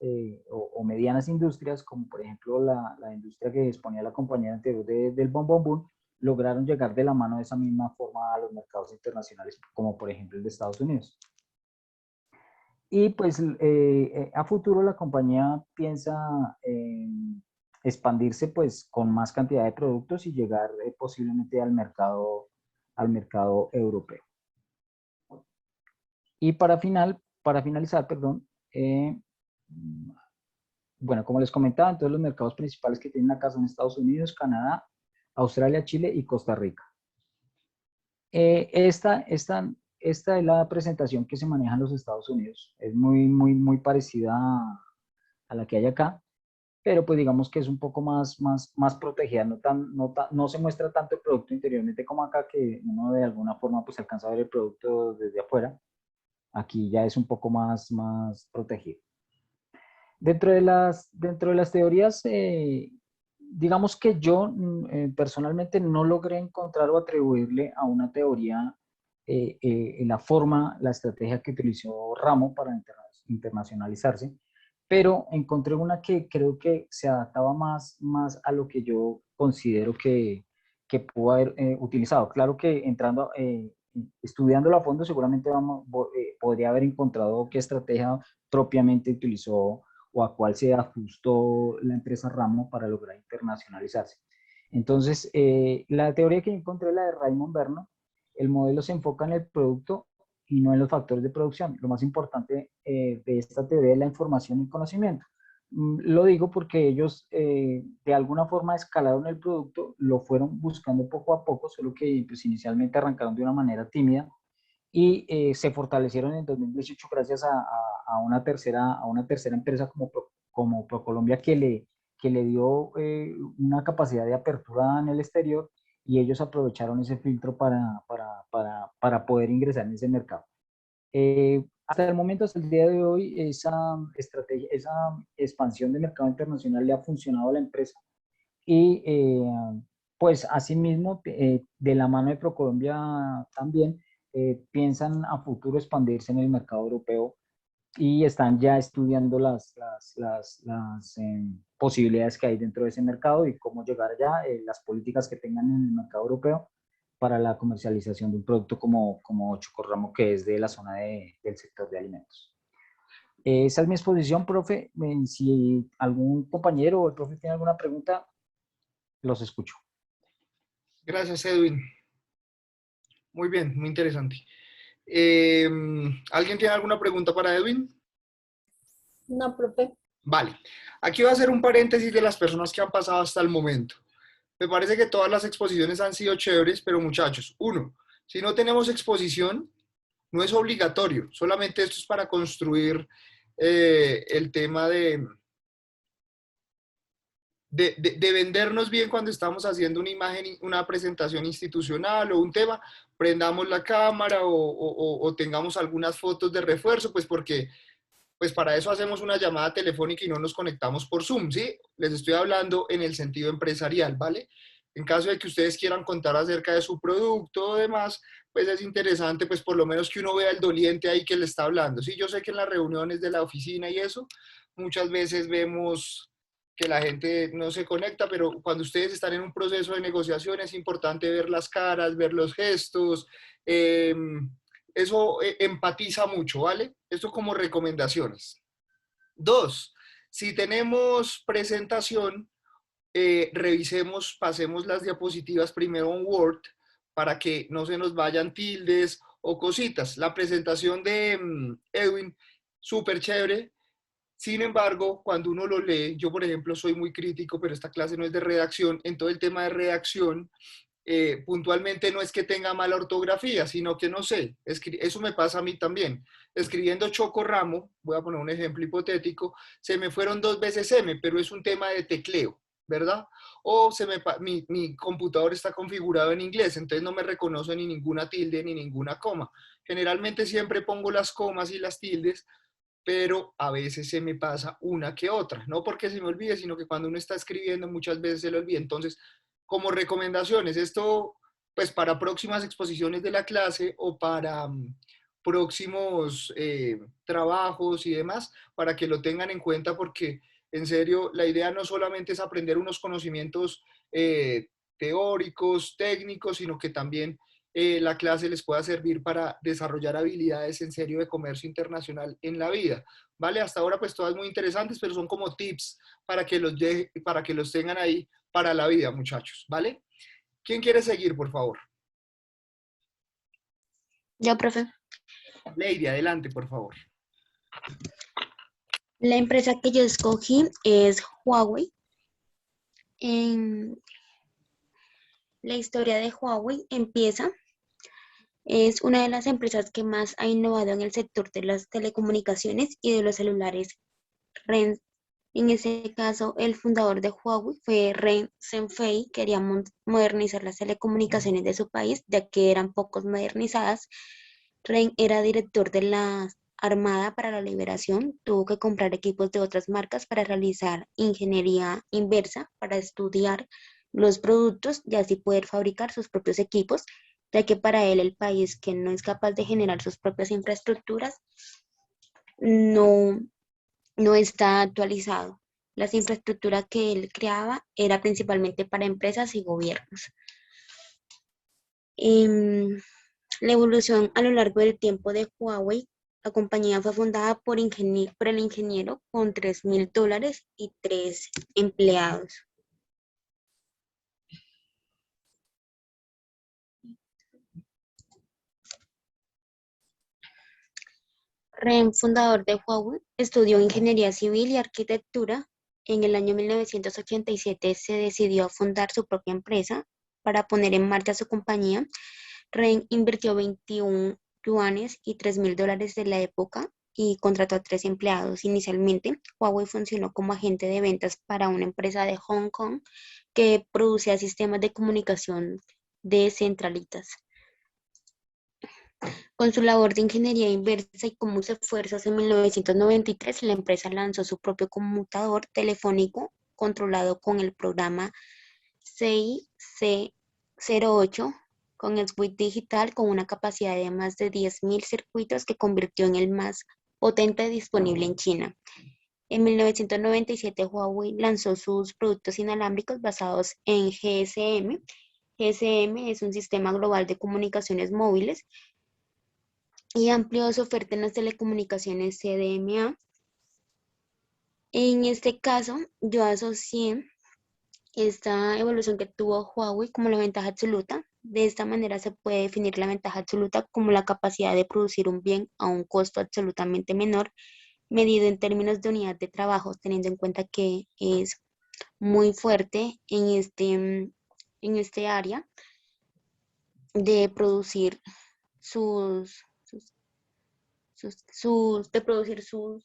S5: o medianas industrias, como por ejemplo la industria que disponía la compañía anterior del Bon Bon Boom, lograron llegar de la mano de esa misma forma a los mercados internacionales, como por ejemplo el de Estados Unidos. Y pues a futuro la compañía piensa expandirse pues con más cantidad de productos y llegar posiblemente al mercado europeo. Y para finalizar, perdón, bueno, como les comentaba, entonces los mercados principales que tienen acá son Estados Unidos, Canadá, Australia, Chile y Costa Rica. Esta es la presentación que se maneja en los Estados Unidos. Es muy parecida a la que hay acá, pero pues digamos que es un poco más protegida, no se muestra tanto el producto interiormente como acá, que uno de alguna forma pues alcanza a ver el producto desde afuera. Aquí ya es un poco más protegido. Dentro de las teorías, digamos que yo personalmente no logré encontrar o atribuirle a una teoría la forma, la estrategia que utilizó Ramo para internacionalizarse, pero encontré una que creo que se adaptaba más a lo que yo considero que pudo haber utilizado. Claro que entrando, estudiándolo a fondo, seguramente podría haber encontrado qué estrategia propiamente utilizó o a cuál se ajustó la empresa Ramo para lograr internacionalizarse. Entonces, la teoría que encontré, la de Raymond Berno, el modelo se enfoca en el producto y no en los factores de producción. Lo más importante de esta teoría es la información y el conocimiento. Lo digo porque ellos de alguna forma escalaron el producto, lo fueron buscando poco a poco, solo que pues, inicialmente arrancaron de una manera tímida y se fortalecieron en 2018 gracias a una tercera empresa como ProColombia que le dio una capacidad de apertura en el exterior y ellos aprovecharon ese filtro para poder ingresar en ese mercado. Hasta el momento, hasta el día de hoy, esa estrategia, esa expansión de mercado internacional le ha funcionado a la empresa y pues asimismo de la mano de ProColombia también piensan a futuro expandirse en el mercado europeo y están ya estudiando las posibilidades que hay dentro de ese mercado y cómo llegar allá, las políticas que tengan en el mercado europeo para la comercialización de un producto como Chocorramo, que es de la zona del sector de alimentos. Esa es mi exposición, profe. Si algún compañero o el profe tiene alguna pregunta, los escucho.
S1: Gracias, Edwin. Muy bien, muy interesante. ¿Alguien tiene alguna pregunta para Edwin?
S3: No, profe.
S1: Vale. Aquí voy a hacer un paréntesis de las personas que han pasado hasta el momento. Me parece que todas las exposiciones han sido chéveres, pero muchachos, uno, si no tenemos exposición, no es obligatorio, solamente esto es para construir el tema de vendernos bien cuando estamos haciendo una imagen, una presentación institucional o un tema, prendamos la cámara o tengamos algunas fotos de refuerzo, pues porque pues para eso hacemos una llamada telefónica y no nos conectamos por Zoom, ¿sí? Les estoy hablando en el sentido empresarial, ¿vale? En caso de que ustedes quieran contar acerca de su producto o demás, pues es interesante, pues por lo menos que uno vea el doliente ahí que le está hablando. Sí, yo sé que en las reuniones de la oficina y eso, muchas veces vemos que la gente no se conecta, pero cuando ustedes están en un proceso de negociación es importante ver las caras, ver los gestos, eso empatiza mucho, ¿vale? Esto como recomendaciones. Dos, si tenemos presentación, revisemos, pasemos las diapositivas primero en Word para que no se nos vayan tildes o cositas. La presentación de Edwin, súper chévere. Sin embargo, cuando uno lo lee, yo por ejemplo soy muy crítico, pero esta clase no es de redacción, en todo el tema de redacción, puntualmente no es que tenga mala ortografía, sino que no sé, eso me pasa a mí también. Escribiendo Chocorramo, voy a poner un ejemplo hipotético, se me fueron 2 veces M, pero es un tema de tecleo, ¿verdad? O mi computador está configurado en inglés, entonces no me reconoce ni ninguna tilde ni ninguna coma. Generalmente siempre pongo las comas y las tildes, pero a veces se me pasa una que otra, no porque se me olvide, sino que cuando uno está escribiendo muchas veces se le olvida. Entonces, como recomendaciones, esto pues para próximas exposiciones de la clase o para próximos trabajos y demás, para que lo tengan en cuenta porque en serio la idea no solamente es aprender unos conocimientos teóricos, técnicos, sino que también la clase les pueda servir para desarrollar habilidades en serio de comercio internacional en la vida. ¿Vale? Hasta ahora pues todas muy interesantes, pero son como tips para que los tengan ahí para la vida, muchachos. ¿Vale? ¿Quién quiere seguir, por favor?
S2: Yo, profe.
S1: Lady, adelante, por favor.
S2: La empresa que yo escogí es Huawei. En la historia de Huawei empieza, es una de las empresas que más ha innovado en el sector de las telecomunicaciones y de los celulares Ren. En ese caso, el fundador de Huawei fue Ren Zhengfei. Quería modernizar las telecomunicaciones de su país, ya que eran pocos modernizadas. Ren era director de la Armada para la Liberación. Tuvo que comprar equipos de otras marcas para realizar ingeniería inversa, para estudiar los productos y así poder fabricar sus propios equipos, ya que para él el país que no es capaz de generar sus propias infraestructuras no no está actualizado. Las infraestructuras que él creaba era principalmente para empresas y gobiernos. La evolución a lo largo del tiempo de Huawei, la compañía fue fundada por el ingeniero con $3.000 y 3 empleados. Ren, fundador de Huawei, estudió ingeniería civil y arquitectura. En el año 1987 se decidió a fundar su propia empresa para poner en marcha su compañía. Ren invirtió 21 yuanes y $3.000 de la época y contrató a 3 empleados. Inicialmente, Huawei funcionó como agente de ventas para una empresa de Hong Kong que producía sistemas de comunicación de centralitas. Con su labor de ingeniería inversa y con muchos esfuerzos, en 1993 la empresa lanzó su propio conmutador telefónico controlado con el programa CIC08 con el switch digital con una capacidad de más de 10.000 circuitos que convirtió en el más potente disponible en China. En 1997 Huawei lanzó sus productos inalámbricos basados en GSM. GSM es un sistema global de comunicaciones móviles y amplió su oferta en las telecomunicaciones CDMA. En este caso, yo asocié esta evolución que tuvo Huawei como la ventaja absoluta. De esta manera se puede definir la ventaja absoluta como la capacidad de producir un bien a un costo absolutamente menor, medido en términos de unidad de trabajo, teniendo en cuenta que es muy fuerte en este área de producir de producir sus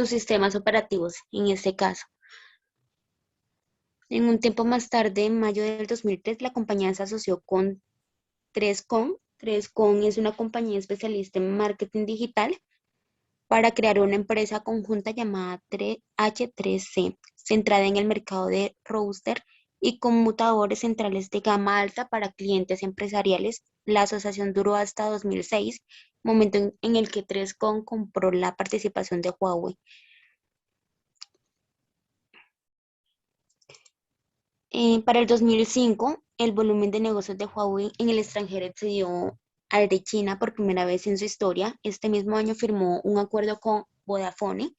S2: sistemas operativos en este caso. En un tiempo más tarde, en mayo del 2003, la compañía se asoció con 3Com. 3Com es una compañía especialista en marketing digital para crear una empresa conjunta llamada H3C, centrada en el mercado de routers y conmutadores centrales de gama alta para clientes empresariales. La asociación duró hasta 2006, momento en el que Trescom compró la participación de Huawei. Para el 2005, el volumen de negocios de Huawei en el extranjero excedió al de China por primera vez en su historia. Este mismo año firmó un acuerdo con Vodafone,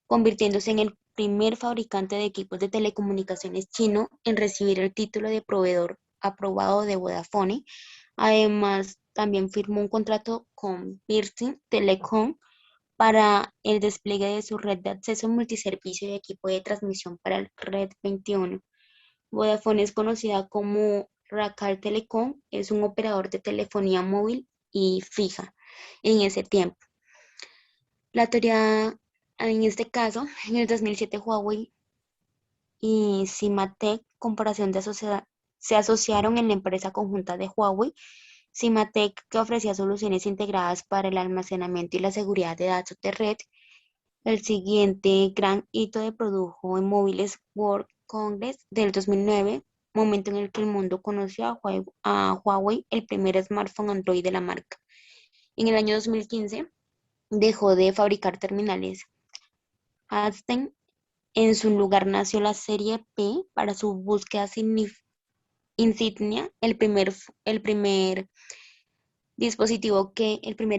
S2: convirtiéndose en el primer fabricante de equipos de telecomunicaciones chino en recibir el título de proveedor aprobado de Vodafone. Además, también firmó un contrato con Virgin Telecom para el despliegue de su red de acceso multiservicio y equipo de transmisión para el Red 21. Vodafone es conocida como Racal Telecom, es un operador de telefonía móvil y fija en ese tiempo. La teoría, en este caso, en el 2007 Huawei y Symantec se asociaron en la empresa conjunta de Huawei, Symantec, que ofrecía soluciones integradas para el almacenamiento y la seguridad de datos de red. El siguiente gran hito de produjo en móviles World Congress del 2009, momento en el que el mundo conoció a Huawei, el primer smartphone Android de la marca. En el año 2015 dejó de fabricar terminales Adsen. En su lugar nació la serie P para su búsqueda insignia, el primer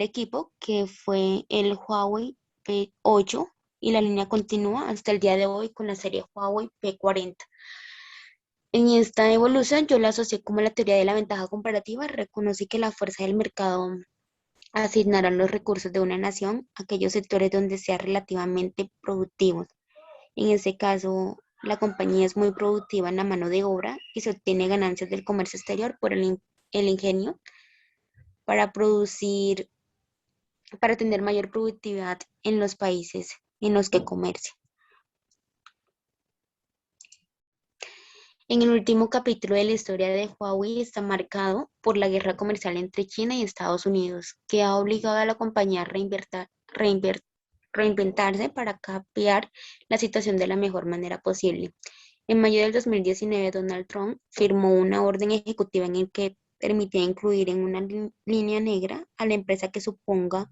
S2: equipo que fue el Huawei P8, y la línea continúa hasta el día de hoy con la serie Huawei P40. En esta evolución yo la asocié como la teoría de la ventaja comparativa. Reconocí que la fuerza del mercado asignará los recursos de una nación a aquellos sectores donde sea relativamente productivos. En este caso, la compañía es muy productiva en la mano de obra y se obtiene ganancias del comercio exterior por el ingenio para producir, para tener mayor productividad en los países en los que comercia. En el último capítulo de la historia de Huawei está marcado por la guerra comercial entre China y Estados Unidos, que ha obligado a la compañía a reinventarse para cambiar la situación de la mejor manera posible. En mayo del 2019, Donald Trump firmó una orden ejecutiva en el que permitía incluir en una línea negra a la empresa que suponga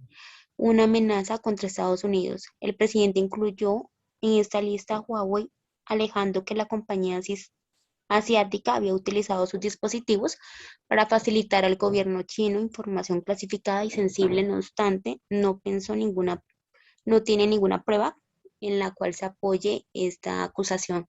S2: una amenaza contra Estados Unidos. El presidente incluyó en esta lista a Huawei, alegando que la compañía asiática había utilizado sus dispositivos para facilitar al gobierno chino información clasificada y sensible. No obstante, no tiene ninguna prueba en la cual se apoye esta acusación.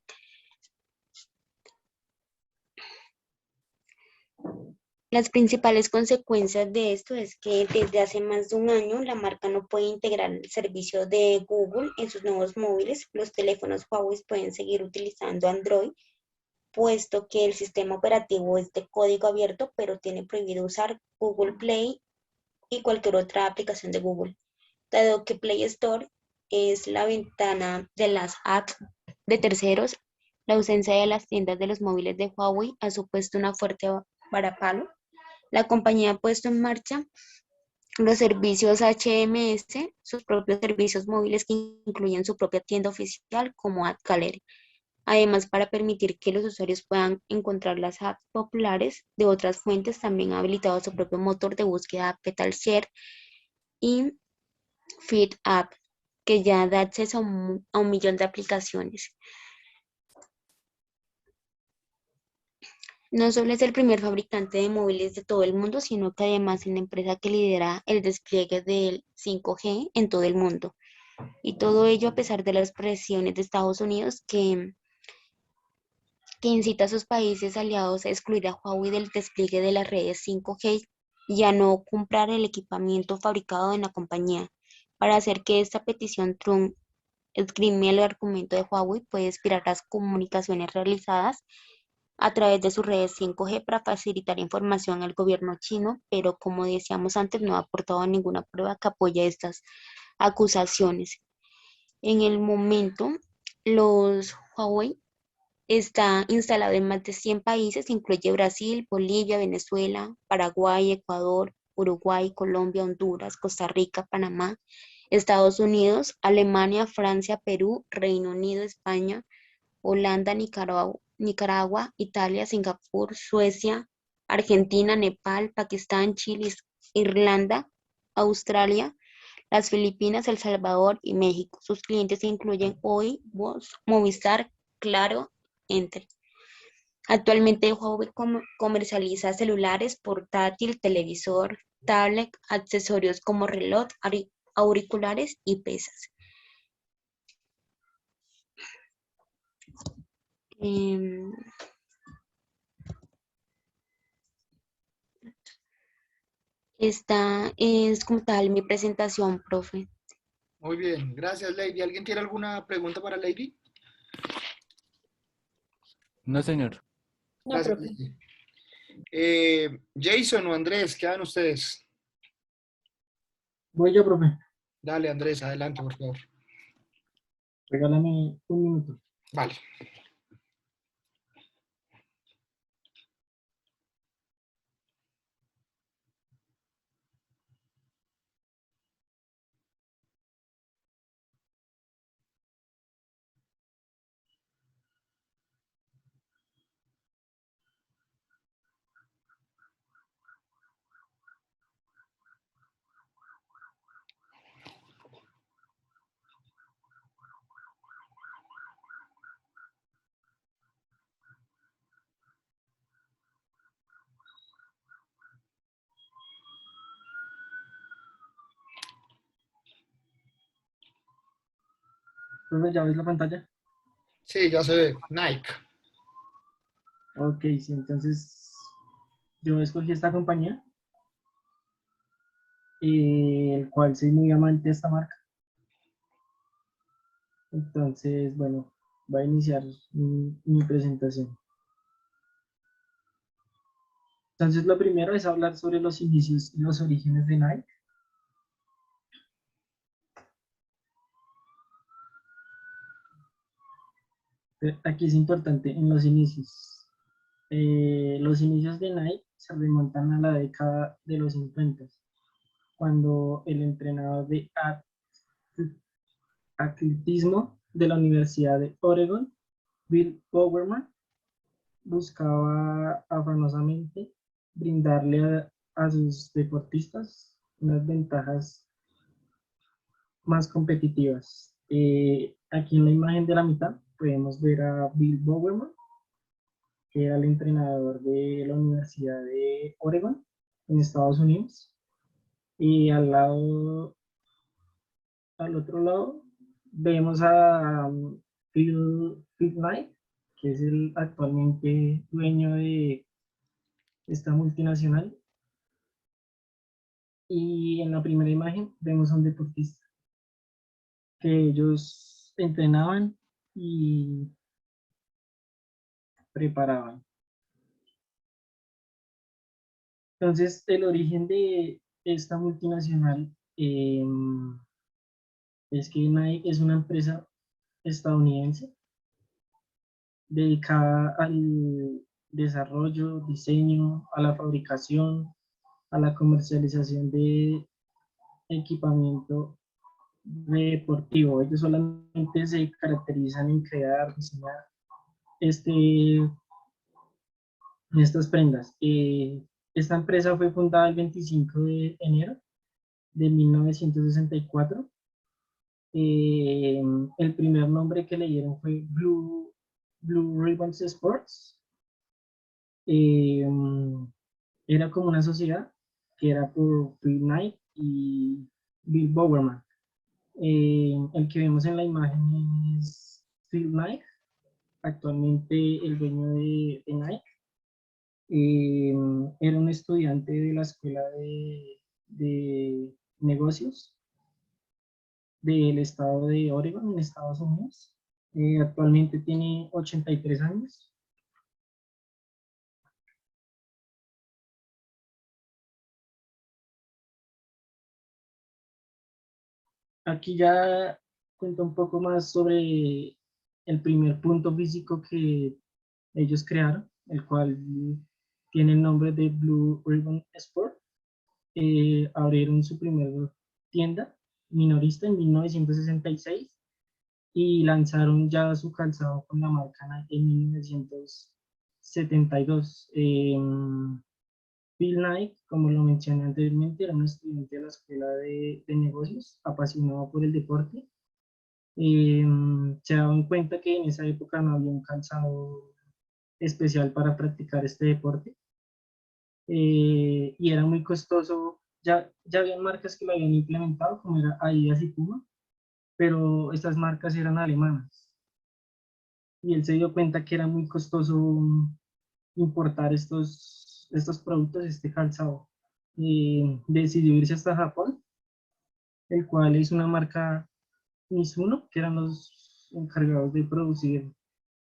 S2: Las principales consecuencias de esto es que desde hace más de un año la marca no puede integrar el servicio de Google en sus nuevos móviles. Los teléfonos Huawei pueden seguir utilizando Android, puesto que el sistema operativo es de código abierto, pero tiene prohibido usar Google Play y cualquier otra aplicación de Google, dado que Play Store es la ventana de las apps de terceros. La ausencia de las tiendas de los móviles de Huawei ha supuesto una fuerte varapalo. La compañía ha puesto en marcha los servicios HMS, sus propios servicios móviles que incluyen su propia tienda oficial como Ad Gallery. Además, para permitir que los usuarios puedan encontrar las apps populares de otras fuentes, también ha habilitado su propio motor de búsqueda PetalShare y FeedApp, que ya da acceso a un millón de aplicaciones. No solo es el primer fabricante de móviles de todo el mundo, sino que además es la empresa que lidera el despliegue del 5G en todo el mundo. Y todo ello a pesar de las presiones de Estados Unidos que incita a sus países aliados a excluir a Huawei del despliegue de las redes 5G y a no comprar el equipamiento fabricado en la compañía. Para hacer que esta petición, Trump esgrime el argumento de Huawei puede inspirar las comunicaciones realizadas a través de sus redes 5G para facilitar información al gobierno chino, pero como decíamos antes, no ha aportado ninguna prueba que apoye estas acusaciones. En el momento, los Huawei está instalado en más de 100 países, incluye Brasil, Bolivia, Venezuela, Paraguay, Ecuador, Uruguay, Colombia, Honduras, Costa Rica, Panamá, Estados Unidos, Alemania, Francia, Perú, Reino Unido, España, Holanda, Nicaragua, Italia, Singapur, Suecia, Argentina, Nepal, Pakistán, Chile, Irlanda, Australia, las Filipinas, El Salvador y México. Sus clientes incluyen Oi, Voz, Movistar, Claro, entre. Actualmente Huawei comercializa celulares, portátil, televisor, tablet, accesorios como reloj, auriculares y pesas. Em, Esta es como tal mi presentación, profe.
S1: Muy bien, gracias, Lady. ¿Alguien tiene alguna pregunta para Lady?
S4: No, señor.
S3: No,
S1: Gracias,
S3: profe.
S1: Lady. Jason o Andrés, ¿qué hagan ustedes?
S6: Voy yo, profe.
S1: Dale, Andrés, adelante, por favor.
S6: Regálame un minuto.
S1: Vale.
S6: Profe, ¿ya ves la pantalla?
S1: Sí, ya se ve. Nike.
S6: Ok, sí, entonces yo escogí esta compañía, el cual soy muy amante de esta marca. Entonces, bueno, voy a iniciar mi presentación. Entonces, lo primero es hablar sobre los inicios y los orígenes de Nike. Aquí es importante en los inicios. Los inicios de Nike se remontan a la década de los 50, cuando el entrenador de atletismo de la Universidad de Oregon, Bill Bowerman, buscaba afanosamente brindarle a sus deportistas unas ventajas más competitivas. Aquí en la imagen de la mitad podemos ver a Bill Bowerman, que era el entrenador de la Universidad de Oregon en Estados Unidos. Y al otro lado, vemos a Phil Knight, que es el actualmente dueño de esta multinacional. Y en la primera imagen vemos a un deportista que ellos entrenaban y preparaban. Entonces, el origen de esta multinacional es que Nike es una empresa estadounidense dedicada al desarrollo, diseño, a la fabricación, a la comercialización de equipamiento deportivo. Ellos solamente se caracterizan en crear, diseñar este, estas prendas. Esta empresa fue fundada el 25 de enero de 1964. El primer nombre que le dieron fue Blue Ribbons Sports. Eh, Era como una sociedad que era por Phil Knight y Bill Bowerman. El que vemos en la imagen es Phil Knight, actualmente el dueño de Nike. Era un estudiante de la escuela de negocios del estado de Oregon en Estados Unidos. Actualmente tiene 83 años. Aquí ya cuento un poco más sobre el primer punto físico que ellos crearon, el cual tiene el nombre de Blue Ribbon Sport. Abrieron su primera tienda minorista en 1966 y lanzaron ya su calzado con la marca Nike en 1972. Phil Knight, como lo mencioné anteriormente, era un estudiante de la Escuela de Negocios, apasionado por el deporte. Se daban cuenta que en esa época no había un calzado especial para practicar este deporte, y era muy costoso. Ya habían marcas que lo habían implementado, como era Adidas y Puma, pero estas marcas eran alemanas. Y él se dio cuenta que era muy costoso importar estos productos, este calzado. Decidió irse hasta Japón, el cual es una marca Mizuno, que eran los encargados de producir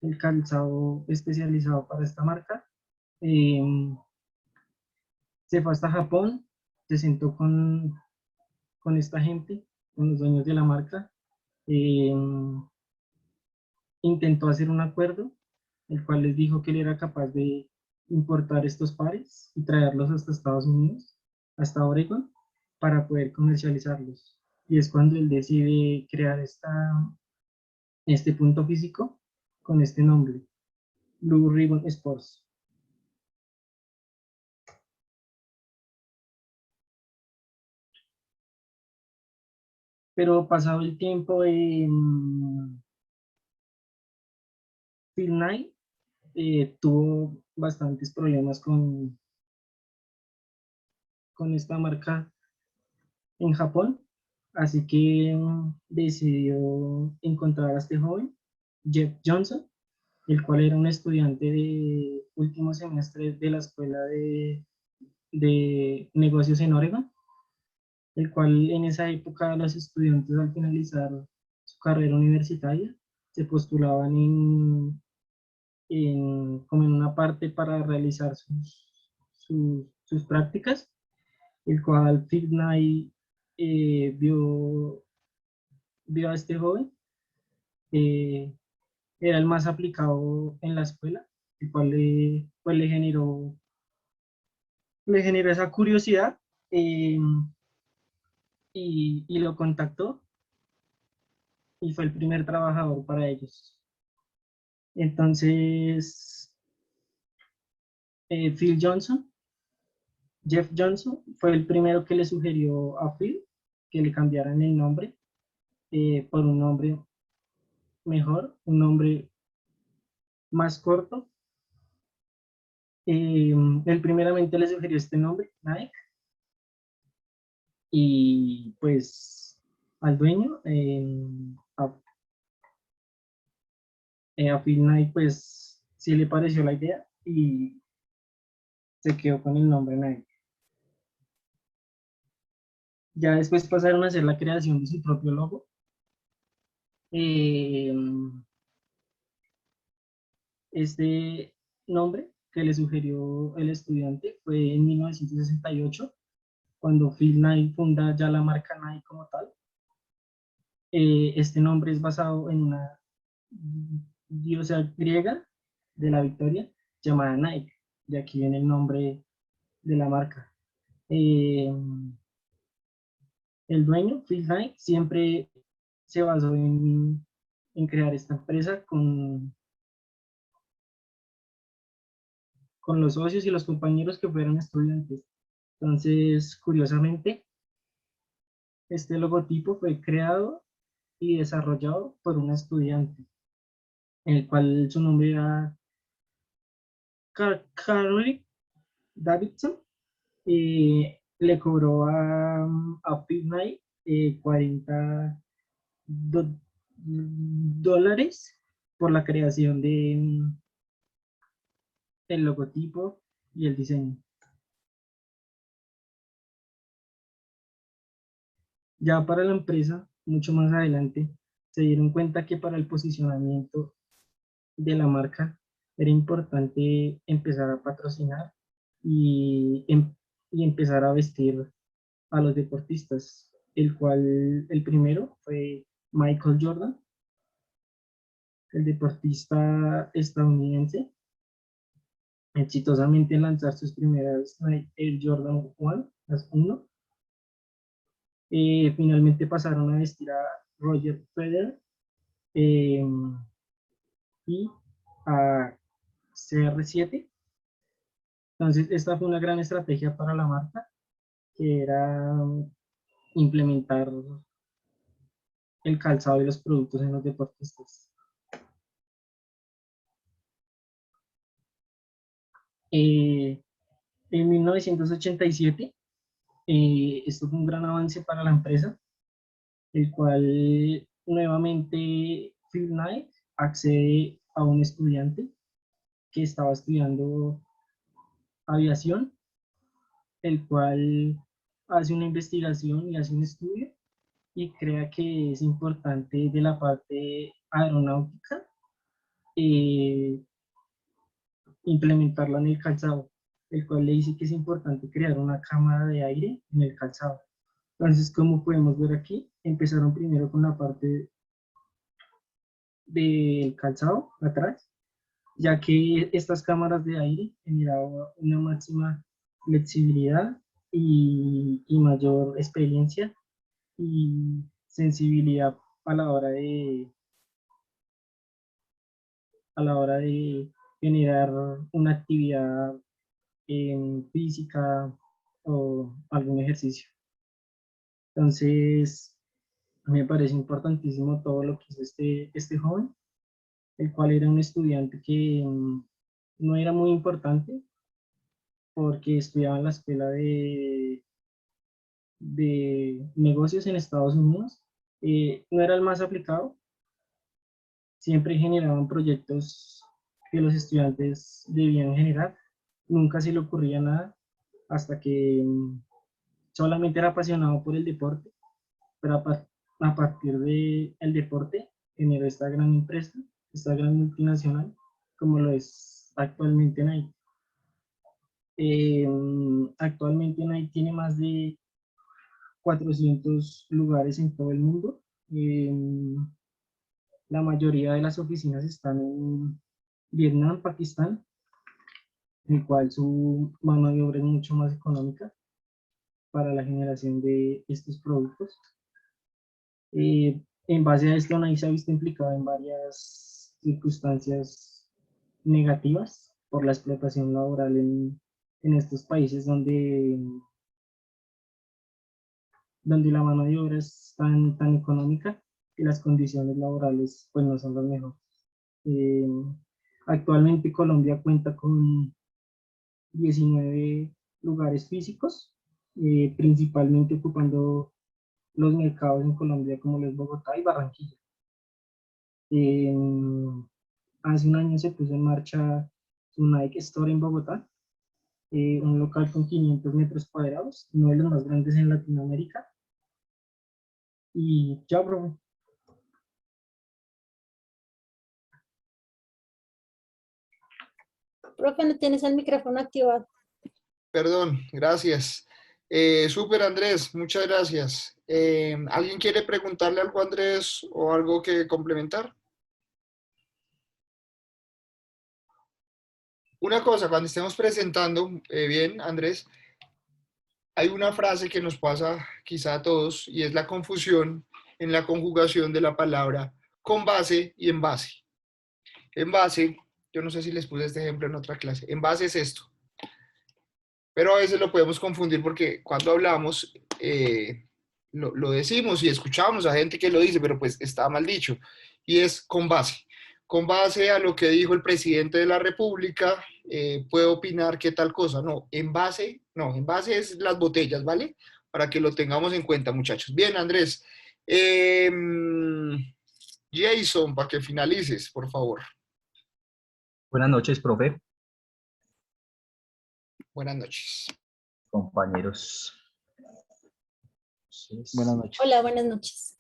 S6: el calzado especializado para esta marca. Eh, Se fue hasta Japón, se sentó con esta gente, con los dueños de la marca, eh, intentó hacer un acuerdo, el cual les dijo que él era capaz de importar estos pares y traerlos hasta Estados Unidos, hasta Oregon, para poder comercializarlos. Y es cuando él decide crear este punto físico con este nombre, Blue Ribbon Sports. Pero pasado el tiempo, Phil Knight tuvo bastantes problemas con esta marca en Japón, así que decidió encontrar a este joven, Jeff Johnson, el cual era un estudiante de último semestre de la Escuela de Negocios en Oregon, el cual en esa época los estudiantes al finalizar su carrera universitaria se postulaban como en una parte para realizar sus prácticas, el cual Phil Knight vio a este joven, eh, era el más aplicado en la escuela, el cual pues le generó esa curiosidad, eh, y lo contactó y fue el primer trabajador para ellos. Entonces, Phil Johnson, Jeff Johnson, fue el primero que le sugirió a Phil que le cambiaran el nombre, por un nombre mejor, un nombre más corto. Él primeramente le sugirió este nombre, Nike, y pues al dueño, a Phil Knight, pues sí le pareció la idea y se quedó con el nombre Nike. Ya después pasaron a hacer la creación de su propio logo. Eh, este nombre que le sugirió el estudiante fue en 1968, cuando Phil Knight funda ya la marca Nike como tal. Este nombre es basado en una diosa griega de la victoria llamada Nike, de aquí viene el nombre de la marca. Eh, el dueño, Phil Knight, siempre se basó en crear esta empresa con los socios y los compañeros que fueron estudiantes. Entonces, curiosamente, este logotipo fue creado y desarrollado por un estudiante, en el cual su nombre era Carrick Davidson, y le cobró a Phil Knight $40 por la creación del logotipo y el diseño. Ya para la empresa, mucho más adelante, se dieron cuenta que para el posicionamiento de la marca era importante empezar a patrocinar y, y empezar a vestir a los deportistas, el cual el primero fue Michael Jordan, el deportista estadounidense, exitosamente en lanzar sus primeras Nike Air Jordan 1, las 1. Finalmente pasaron a vestir a Roger Federer eh, y a CR7. Entonces, esta fue una gran estrategia para la marca, que era implementar el calzado y los productos en los deportistas. En 1987, esto fue un gran avance para la empresa, el cual nuevamente Phil Knight accede a un estudiante que estaba estudiando aviación, el cual hace una investigación y hace un estudio y crea que es importante de la parte aeronáutica eh, implementarla en el calzado, el cual le dice que es importante crear una cámara de aire en el calzado. Entonces, como podemos ver aquí, empezaron primero con la parte del calzado atrás, ya que estas cámaras de aire generaban una máxima flexibilidad y mayor experiencia y sensibilidad a la hora de generar una actividad física o algún ejercicio. Entonces, me parece importantísimo todo lo que hizo este joven, el cual era un estudiante que no era muy importante porque estudiaba en la escuela de negocios en Estados Unidos. No era el más aplicado, siempre generaban proyectos que los estudiantes debían generar, nunca se le ocurría nada hasta que solamente era apasionado por el deporte, pero a partir del deporte generó esta gran empresa, esta gran multinacional, como lo es actualmente Nike. Actualmente Nike tiene más de 400 lugares en todo el mundo. La mayoría de las oficinas están en Vietnam, Pakistán, en el cual su mano de obra es mucho más económica para la generación de estos productos. En base a esto, Nike se ha visto implicado en varias circunstancias negativas por la explotación laboral en estos países donde la mano de obra es tan económica y las condiciones laborales pues no son las mejores. Eh, Actualmente Colombia cuenta con 19 lugares físicos, principalmente ocupando los mercados en Colombia como los Bogotá y Barranquilla. Eh, Hace un año se puso en marcha su Nike Store en Bogotá, un local con 500 metros cuadrados, uno de los más grandes en Latinoamérica. Y ya, bro.
S3: Profe, no tienes el micrófono activado.
S1: Perdón, gracias. Súper Andrés, muchas gracias. ¿Alguien quiere preguntarle algo a Andrés o algo que complementar? Una cosa, cuando estemos presentando, bien, Andrés, hay una frase que nos pasa quizá a todos y es la confusión en la conjugación de la palabra con base y en base. En base, yo no sé si les puse este ejemplo en otra clase, en base es esto, pero a veces lo podemos confundir porque cuando hablamos lo decimos y escuchamos a gente que lo dice, pero pues está mal dicho, y es con base a lo que dijo el presidente de la República, puedo opinar qué tal cosa, no, en base es las botellas, ¿vale? Para que lo tengamos en cuenta, muchachos. Bien, Andrés. Eh, Jason, para que finalices, por favor.
S7: Buenas noches, profe,
S1: Buenas noches.
S7: compañeros.
S4: Buenas noches.
S3: Hola, buenas noches.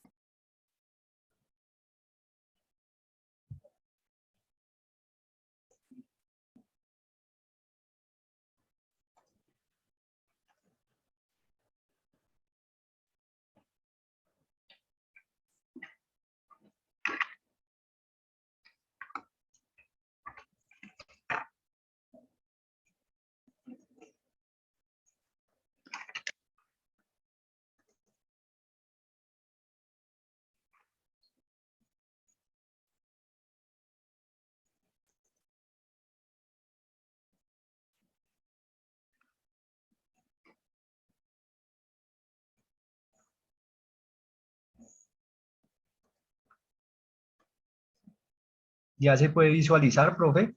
S7: Ya se puede visualizar, profe.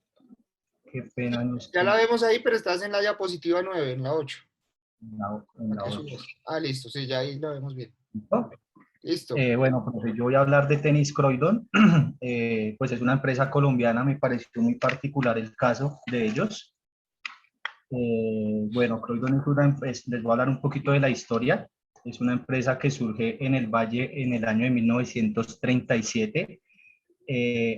S7: Qué pena, no
S1: Ya
S7: estoy
S1: la vemos ahí, pero estás en la diapositiva 9, en la 8.
S7: en
S1: Para
S7: la
S1: que
S7: 8.
S1: subas. Ah, listo, sí, ya ahí la vemos bien. Listo.
S7: Bueno, profe, yo voy a hablar de Tenis Croydon. Pues es una empresa colombiana, me pareció muy particular el caso de ellos. Bueno, Croydon es una empresa, les voy a hablar un poquito de la historia. Es una empresa que surge en el Valle en el año de 1937.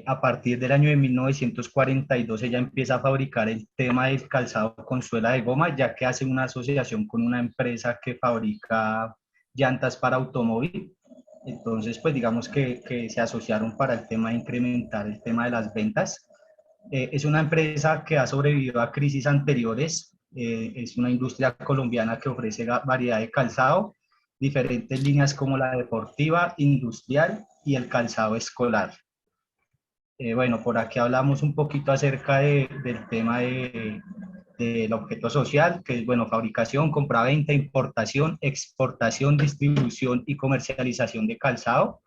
S7: A partir del año de 1942 ella empieza a fabricar el tema del calzado con suela de goma, ya que hace una asociación con una empresa que fabrica llantas para automóvil. Entonces, pues digamos que se asociaron para el tema de incrementar el tema de las ventas. Es una empresa que ha sobrevivido a crisis anteriores. Es una industria colombiana que ofrece variedad de calzado, diferentes líneas como la deportiva, industrial y el calzado escolar. Bueno, por aquí hablamos un poquito acerca del tema del objeto social, que es, bueno, fabricación, compraventa, importación, exportación, distribución y comercialización de calzado.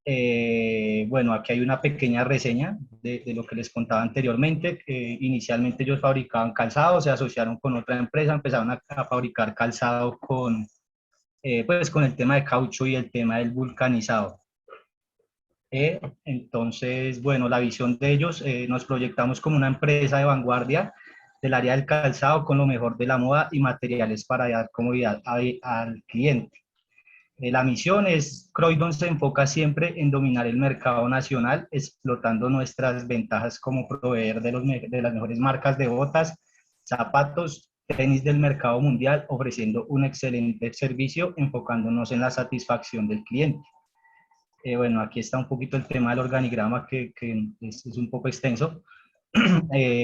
S7: Bueno, aquí hay una pequeña reseña de lo que les contaba anteriormente. Inicialmente ellos fabricaban calzado, se asociaron con otra empresa, empezaron a fabricar calzado pues con el tema de caucho y el tema del vulcanizado. Entonces, bueno, la visión de ellos, nos proyectamos como una empresa de vanguardia del área del calzado con lo mejor de la moda y materiales para dar comodidad al cliente. La misión es, Croydon se enfoca siempre en dominar el mercado nacional, explotando nuestras ventajas como proveedor de las mejores marcas de botas, zapatos, tenis del mercado mundial, ofreciendo un excelente servicio, enfocándonos en la satisfacción del cliente. Bueno, aquí está un poquito el tema del organigrama que es un poco extenso.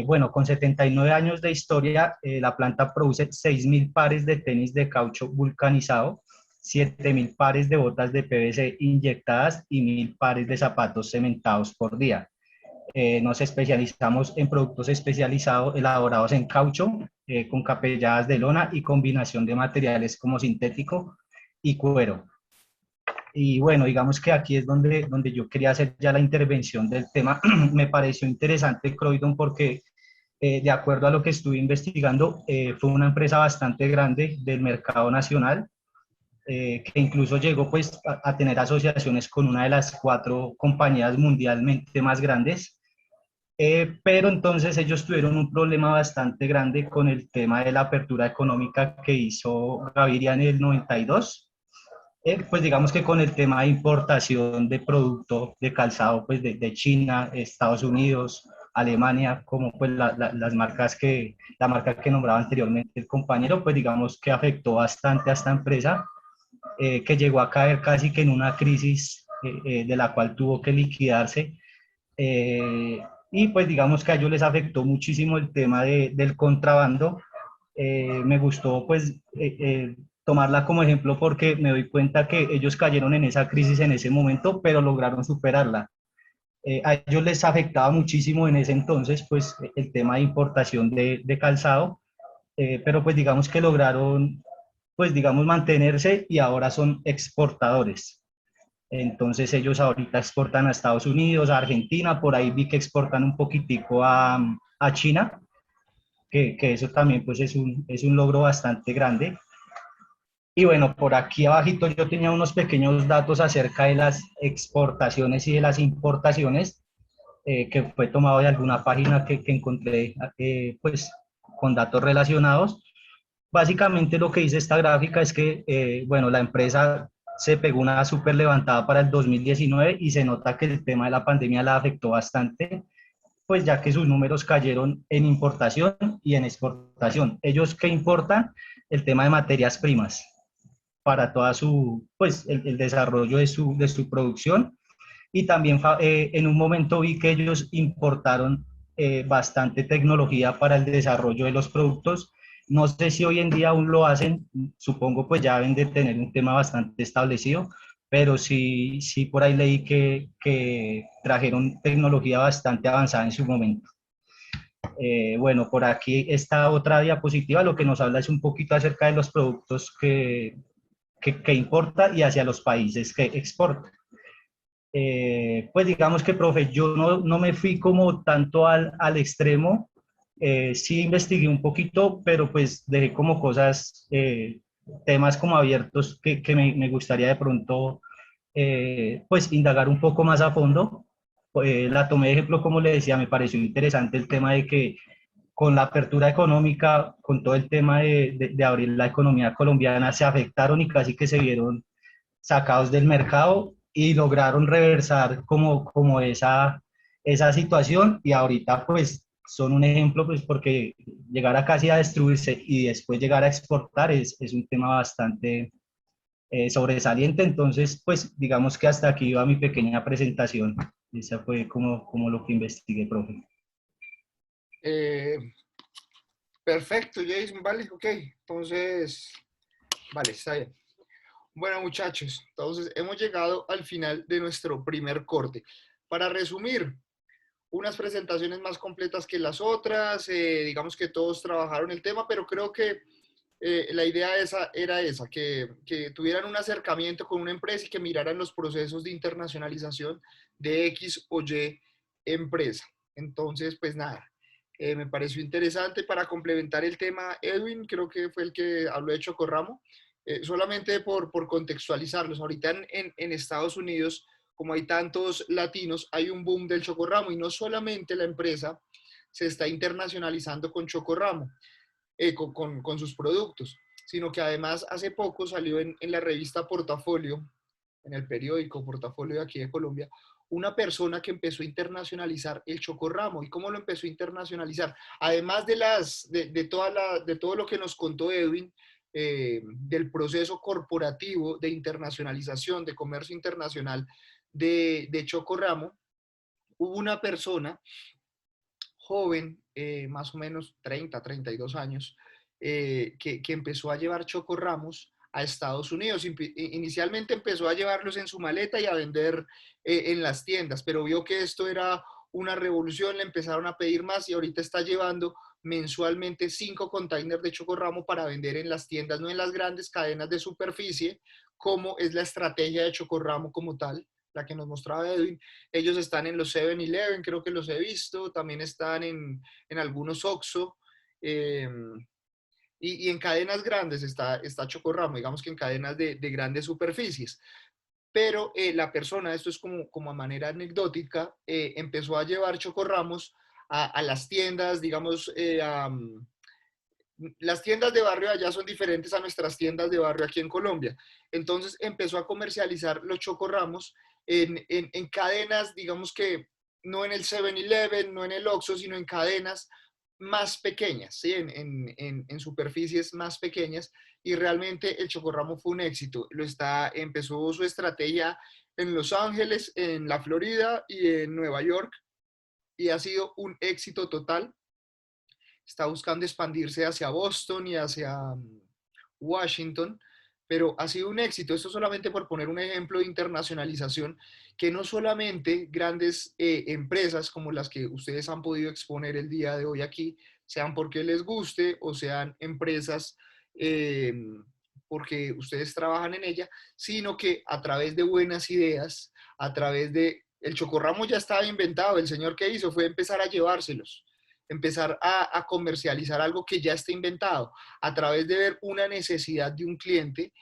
S7: Bueno, con 79 años de historia, la planta produce 6.000 pares de tenis de caucho vulcanizado, 7.000 pares de botas de PVC inyectadas y 1.000 pares de zapatos cementados por día. Nos especializamos en productos especializados elaborados en caucho, con capelladas de lona y combinación de materiales como sintético y cuero. Y bueno, digamos que aquí es donde yo quería hacer ya la intervención del tema. Me pareció interesante Croydon porque, de acuerdo a lo que estuve investigando, fue una empresa bastante grande del mercado nacional, que incluso llegó pues a tener asociaciones con una de las 4 compañías mundialmente más grandes. Pero entonces ellos tuvieron un problema bastante grande con el tema de la apertura económica que hizo Gaviria en el 92. Pues digamos que con el tema de importación de producto de calzado pues de China, Estados Unidos, Alemania, como pues la marca que nombraba anteriormente el compañero, pues digamos que afectó bastante a esta empresa, que llegó a caer casi que en una crisis, de la cual tuvo que liquidarse. Y pues digamos que a ellos les afectó muchísimo el tema del contrabando. Me gustó pues tomarla como ejemplo porque me doy cuenta que ellos cayeron en esa crisis en ese momento, pero lograron superarla. A ellos les afectaba muchísimo en ese entonces pues el tema de importación de calzado, pero pues digamos que lograron pues digamos mantenerse y ahora son exportadores. Entonces ellos ahorita exportan a Estados Unidos, a Argentina, por ahí vi que exportan un poquitico a China, que eso también pues es un logro bastante grande. Y bueno, por aquí abajito yo tenía unos pequeños datos acerca de las exportaciones y de las importaciones, que fue tomado de alguna página que encontré, pues con datos relacionados. Básicamente lo que dice esta gráfica es que, bueno, la empresa se pegó una súper levantada para el 2019 y se nota que el tema de la pandemia la afectó bastante, pues ya que sus números cayeron en importación y en exportación. Ellos que importan el tema de materias primas para toda pues el desarrollo de su producción, y también en un momento vi que ellos importaron bastante tecnología para el desarrollo de los productos. No sé si hoy en día aún lo hacen, supongo pues ya deben de tener un tema bastante establecido, pero sí por ahí leí que trajeron tecnología bastante avanzada en su momento. Bueno, por aquí esta otra diapositiva lo que nos habla es un poquito acerca de los productos que importa y hacia los países que exporta. Pues digamos que, profe, yo no me fui como tanto al extremo, sí investigué un poquito, pero pues dejé como cosas, temas como abiertos que me gustaría de pronto pues indagar un poco más a fondo. La tomé de ejemplo, como le decía, me pareció interesante el tema de que con la apertura económica, con todo el tema de abrir la economía colombiana, se afectaron y casi que se vieron sacados del mercado y lograron reversar como esa situación y ahorita pues son un ejemplo pues porque llegar a casi a destruirse y después llegar a exportar es un tema bastante sobresaliente. Entonces pues digamos que hasta aquí va mi pequeña presentación. Esa fue como lo que investigué, profe.
S1: Eh, Perfecto, Jason, vale, ok. Entonces, vale, está bien. Bueno, muchachos, entonces hemos llegado al final de nuestro primer corte. Para resumir, unas presentaciones más completas que las otras, digamos que todos trabajaron el tema, pero creo que la idea era esa, que tuvieran un acercamiento con una empresa y que miraran los procesos de internacionalización de X o Y empresa. Entonces, pues nada, me pareció interesante para complementar el tema. Edwin, creo que fue el que habló de Chocorramo, solamente por contextualizarlos. Ahorita en Estados Unidos, como hay tantos latinos, hay un boom del Chocorramo y no solamente la empresa se está internacionalizando con Chocorramo, con sus productos, sino que además hace poco salió en la revista Portafolio, en el periódico Portafolio de aquí de Colombia, una persona que empezó a internacionalizar el chocorramo. ¿Y cómo lo empezó a internacionalizar? Además de todo lo que nos contó Edwin, del proceso corporativo de internacionalización, de comercio internacional de chocorramo, hubo una persona joven, más o menos 30, 32 años, que empezó a llevar chocorramos a Estados Unidos. Inicialmente empezó a llevarlos en su maleta y a vender en las tiendas, pero vio que esto era una revolución, le empezaron a pedir más y ahorita está llevando mensualmente 5 containers de chocorramo para vender en las tiendas, no en las grandes cadenas de superficie, como es la estrategia de chocorramo como tal, la que nos mostraba Edwin. Ellos están en los 7-Eleven, creo que los he visto, también están en algunos Oxxo, eh, y en cadenas grandes está Chocorramo, digamos que en cadenas de grandes superficies. Pero la persona, esto es como a manera anecdótica, empezó a llevar chocorramos a las tiendas, digamos, las tiendas de barrio allá son diferentes a nuestras tiendas de barrio aquí en Colombia. Entonces empezó a comercializar los chocorramos en cadenas, digamos que no en el 7-Eleven, no en el Oxxo, sino en cadenas más pequeñas, ¿sí? En superficies más pequeñas, y realmente el chocorramo fue un éxito. Empezó su estrategia en Los Ángeles, en la Florida y en Nueva York, y ha sido un éxito total. Está buscando expandirse hacia Boston y hacia Washington, pero ha sido un éxito. Esto solamente por poner un ejemplo de internacionalización, que no solamente grandes empresas como las que ustedes han podido exponer el día de hoy aquí, sean porque les guste o sean empresas eh, porque ustedes trabajan en ella, sino que a través de buenas ideas, a través de... El chocorramo ya estaba inventado, el señor que hizo fue empezar a llevárselos, empezar a comercializar algo que ya está inventado a través de ver una necesidad de un cliente.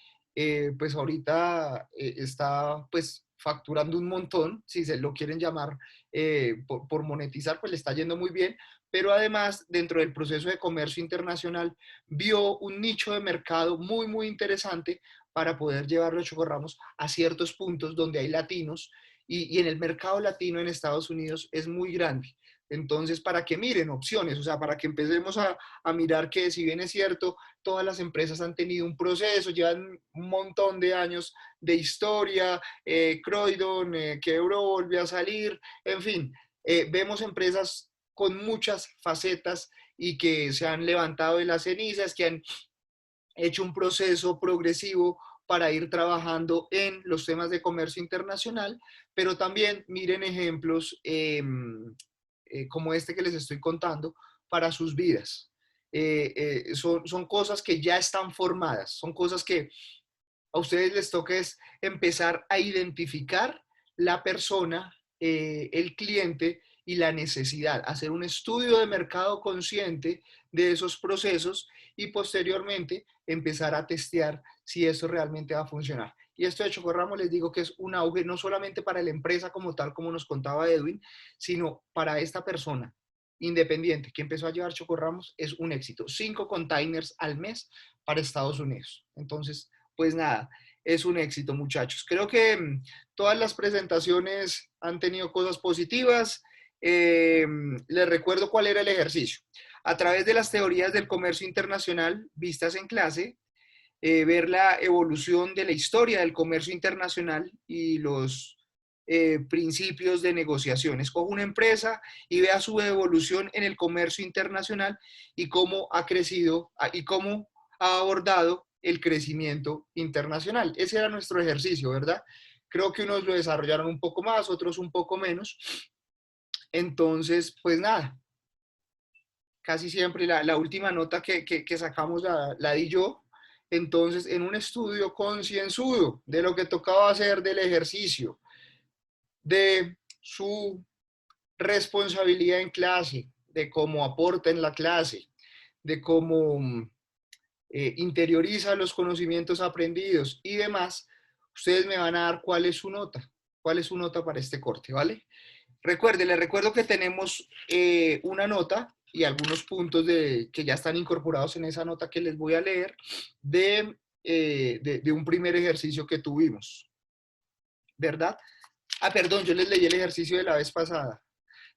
S1: Pues ahorita está pues facturando un montón, si se lo quieren llamar, por monetizar, pues le está yendo muy bien, pero además dentro del proceso de comercio internacional vio un nicho de mercado muy, muy interesante para poder llevar los chocorramos a ciertos puntos donde hay latinos, y en el mercado latino en Estados Unidos es muy grande. Entonces, para que miren opciones, o sea, para que empecemos a mirar que si bien es cierto, todas las empresas han tenido un proceso, llevan un montón de años de historia, Croydon, quebró, volvió a salir, en fin, vemos empresas con muchas facetas y que se han levantado de las cenizas, que han hecho un proceso progresivo para ir trabajando en los temas de comercio internacional, pero también miren ejemplos como este que les estoy contando para sus vidas. Son cosas que ya están formadas, son cosas que a ustedes les toca es empezar a identificar la persona, el cliente y la necesidad, hacer un estudio de mercado consciente de esos procesos y posteriormente empezar a testear si eso realmente va a funcionar. Y esto de Chocorramo les digo que es un auge no solamente para la empresa como tal, como nos contaba Edwin, sino para esta persona independiente que empezó a llevar Chocorramos, es un éxito. 5 containers al mes para Estados Unidos. Entonces, pues nada, es un éxito, muchachos. Creo que todas las presentaciones han tenido cosas positivas. Les recuerdo cuál era el ejercicio. A través de las teorías del comercio internacional vistas en clase, ver la evolución de la historia del comercio internacional y los principios de negociación. Escoja una empresa y vea su evolución en el comercio internacional y cómo ha crecido y cómo ha abordado el crecimiento internacional. Ese era nuestro ejercicio, ¿verdad? Creo que unos lo desarrollaron un poco más, otros un poco menos. Entonces, pues nada, casi siempre la última nota que sacamos la di yo. Entonces, en un estudio concienzudo de lo que tocaba hacer del ejercicio, de su responsabilidad en clase, de cómo aporta en la clase, de cómo interioriza los conocimientos aprendidos y demás, ustedes me van a dar cuál es su nota para este corte, ¿vale? Recuerde, les recuerdo que tenemos una nota y algunos puntos que ya están incorporados en esa nota que les voy a leer de un primer ejercicio que tuvimos, ¿verdad? Ah, perdón, yo les leí el ejercicio de la vez pasada.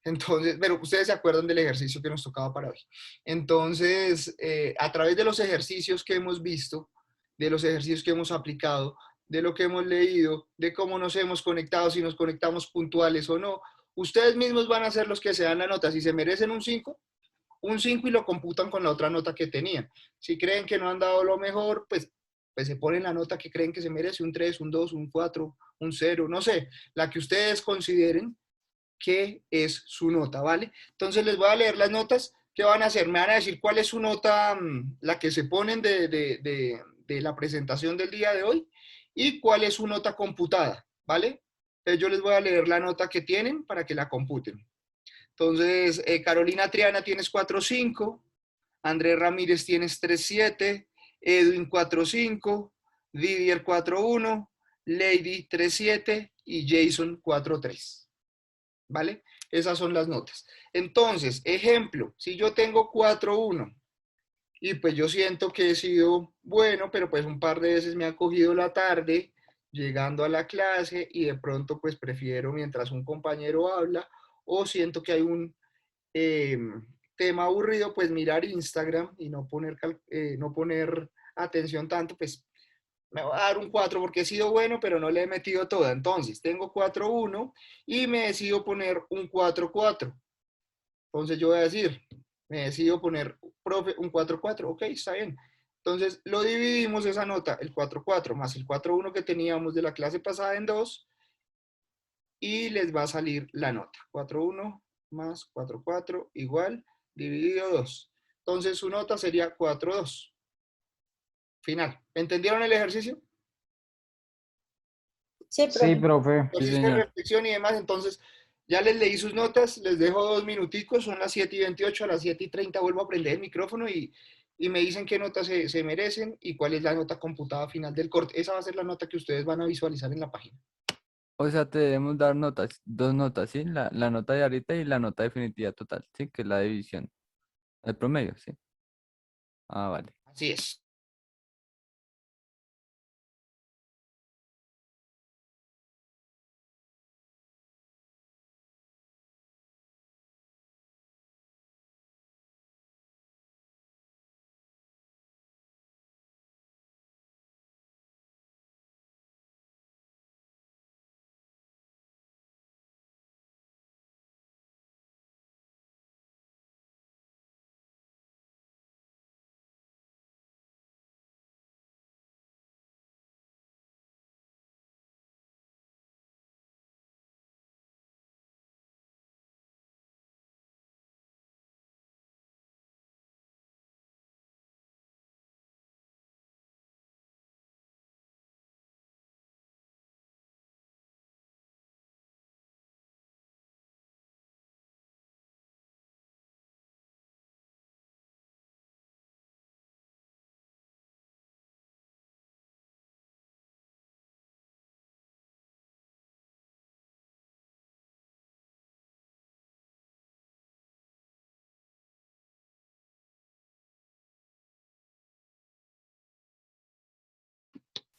S1: Entonces, pero ustedes se acuerdan del ejercicio que nos tocaba para hoy. Entonces, a través de los ejercicios que hemos visto, de los ejercicios que hemos aplicado, de lo que hemos leído, de cómo nos hemos conectado, si nos conectamos puntuales o no, ustedes mismos van a ser los que se dan la nota. Si se merecen un 5 y lo computan con la otra nota que tenían. Si creen que no han dado lo mejor, pues se ponen la nota que creen que se merece, un 3, un 2, un 4, un 0, no sé, la que ustedes consideren que es su nota, ¿vale? Entonces les voy a leer las notas. ¿Qué van a hacer? Me van a decir cuál es su nota, la que se ponen de la presentación del día de hoy y cuál es su nota computada, ¿vale? Entonces yo les voy a leer la nota que tienen para que la computen. Entonces, Carolina Triana tienes 4.5, Andrés Ramírez tienes 3.7, Edwin 4.5, Didier 4.1, Lady 3.7 y Jason 4.3. ¿Vale? Esas son las notas. Entonces, ejemplo, si yo tengo 4.1 y pues yo siento que he sido bueno, pero pues un par de veces me ha cogido la tarde llegando a la clase y de pronto pues prefiero mientras un compañero habla o siento que hay un eh, tema aburrido, pues mirar Instagram y no poner atención tanto, pues me va a dar un 4 porque he sido bueno, pero no le he metido toda. Entonces, tengo 4.1 y me decido poner un 4.4. Entonces, yo voy a decir, me decido poner, profe, un 4.4. Ok, está bien. Entonces, lo dividimos esa nota, el 4.4 más el 4.1 que teníamos de la clase pasada en 2 y les va a salir la nota. 4.1 más 4.4 igual, dividido 2. Entonces, su nota sería 4.2. Final. ¿Entendieron el ejercicio?
S3: Sí,
S5: Sí,
S3: profe.
S5: profe.
S4: Sí,
S1: Ejercicio de
S4: señor.
S1: reflexión y demás, entonces ya les leí sus notas, les dejo 2 minuticos, son las 7:28, a las 7:30 vuelvo a prender el micrófono y me dicen qué notas se merecen y cuál es la nota computada final del corte. Esa va a ser la nota que ustedes van a visualizar en la página.
S4: O sea, te debemos dar notas, dos notas, ¿sí? La nota de ahorita y la nota definitiva total, ¿sí? Que es la división. El promedio, ¿sí? Ah, vale.
S1: Así es.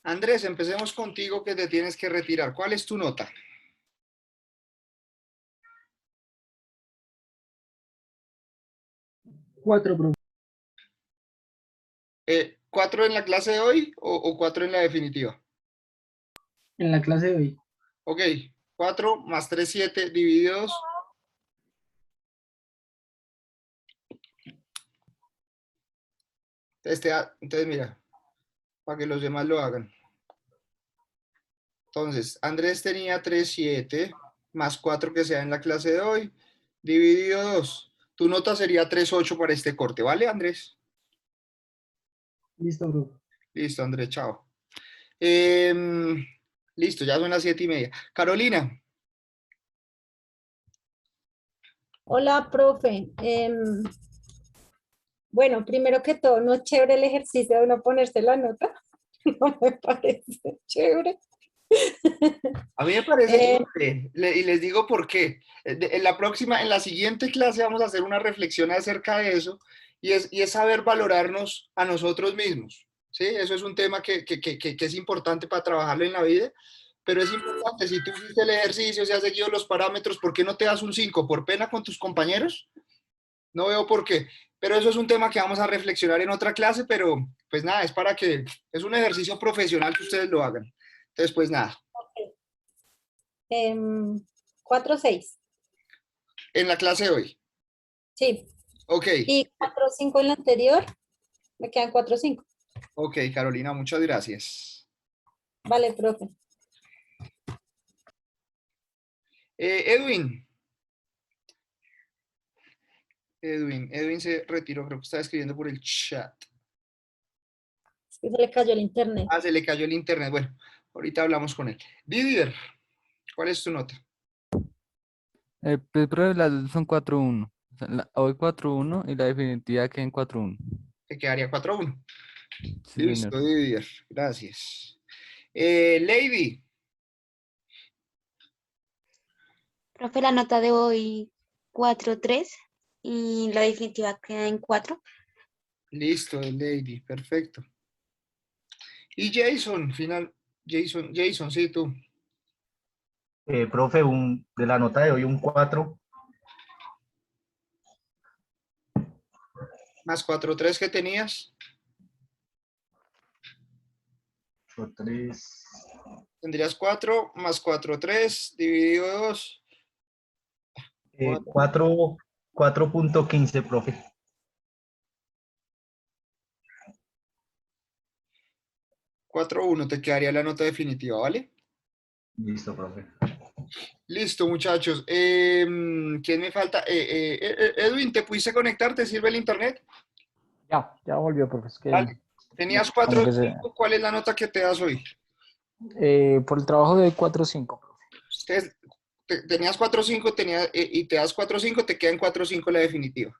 S1: Andrés, empecemos contigo que te tienes que retirar. ¿Cuál es tu nota?
S6: 4, profe.
S1: ¿4 en la clase de hoy o 4 en la definitiva?
S6: En la clase de hoy.
S1: Ok, 4 más 3, 7, dividido 2. Entonces, mira, para que los demás lo hagan. Entonces, Andrés tenía 3, 7, más 4 que sea en la clase de hoy, dividido 2. Tu nota sería 3, 8 para este corte, ¿vale, Andrés?
S6: Listo, profe.
S1: Listo, Andrés, chao. Em, Listo, ya son las 7:30. Carolina,
S3: Hola, profe. Bueno, primero que todo, ¿no es chévere el ejercicio de no ponerse la nota? No me parece chévere.
S1: a mí me parece
S3: Eh,
S1: chévere, y les digo por qué. En la siguiente clase vamos a hacer una reflexión acerca de eso, y es saber valorarnos a nosotros mismos, ¿sí? Eso es un tema que es importante para trabajarlo en la vida, pero es importante, si tú hiciste el ejercicio, si has seguido los parámetros, ¿por qué no te das un 5? ¿Por pena con tus compañeros? No veo por qué, pero eso es un tema que vamos a reflexionar en otra clase, pero pues nada, es un ejercicio profesional que ustedes lo hagan. Entonces, pues nada,
S3: 4-6.
S1: en la clase de hoy.
S3: Sí.
S1: Ok,
S3: Y 4-5 en la anterior. Me quedan 4-5.
S1: ok, Carolina, muchas gracias.
S3: Vale, profe.
S1: Edwin se retiró, creo que estaba escribiendo por el chat.
S3: Es que se le cayó el internet.
S1: Ah, se le cayó el internet. Bueno, ahorita hablamos con él. Didier, ¿cuál es tu nota?
S4: Pues, profe, las dos son 4-1. O sea, hoy 4-1 y la definitiva queda en 4-1.
S1: Te quedaría 4-1.
S4: Sí, señor.
S1: Listo, Didier, gracias. Lady,
S2: Profe, la nota de hoy 4-3 y la definitiva queda en 4.
S1: listo, Lady, perfecto. Y Jason, sí, tú.
S7: Profe, de la nota de hoy un 4,
S1: Más 4-3 que tenías,
S7: 3,
S1: tendrías 4 más 4-3 dividido 2.
S7: 4.15, profe.
S1: 4-1 te quedaría la nota definitiva, ¿vale?
S7: Listo, profe.
S1: Listo, muchachos. ¿Quién me falta? Edwin, ¿te pudiste conectar? ¿Te sirve el internet?
S5: Ya volvió, porque es que
S1: Vale. Tenías
S5: como
S1: 4
S5: que
S1: 5. ¿Cuál es la nota que te das hoy?
S5: por el trabajo de 4-5, profe.
S1: Ustedes, tenías 4-5 y te das 4-5, te quedan 4-5 la definitiva.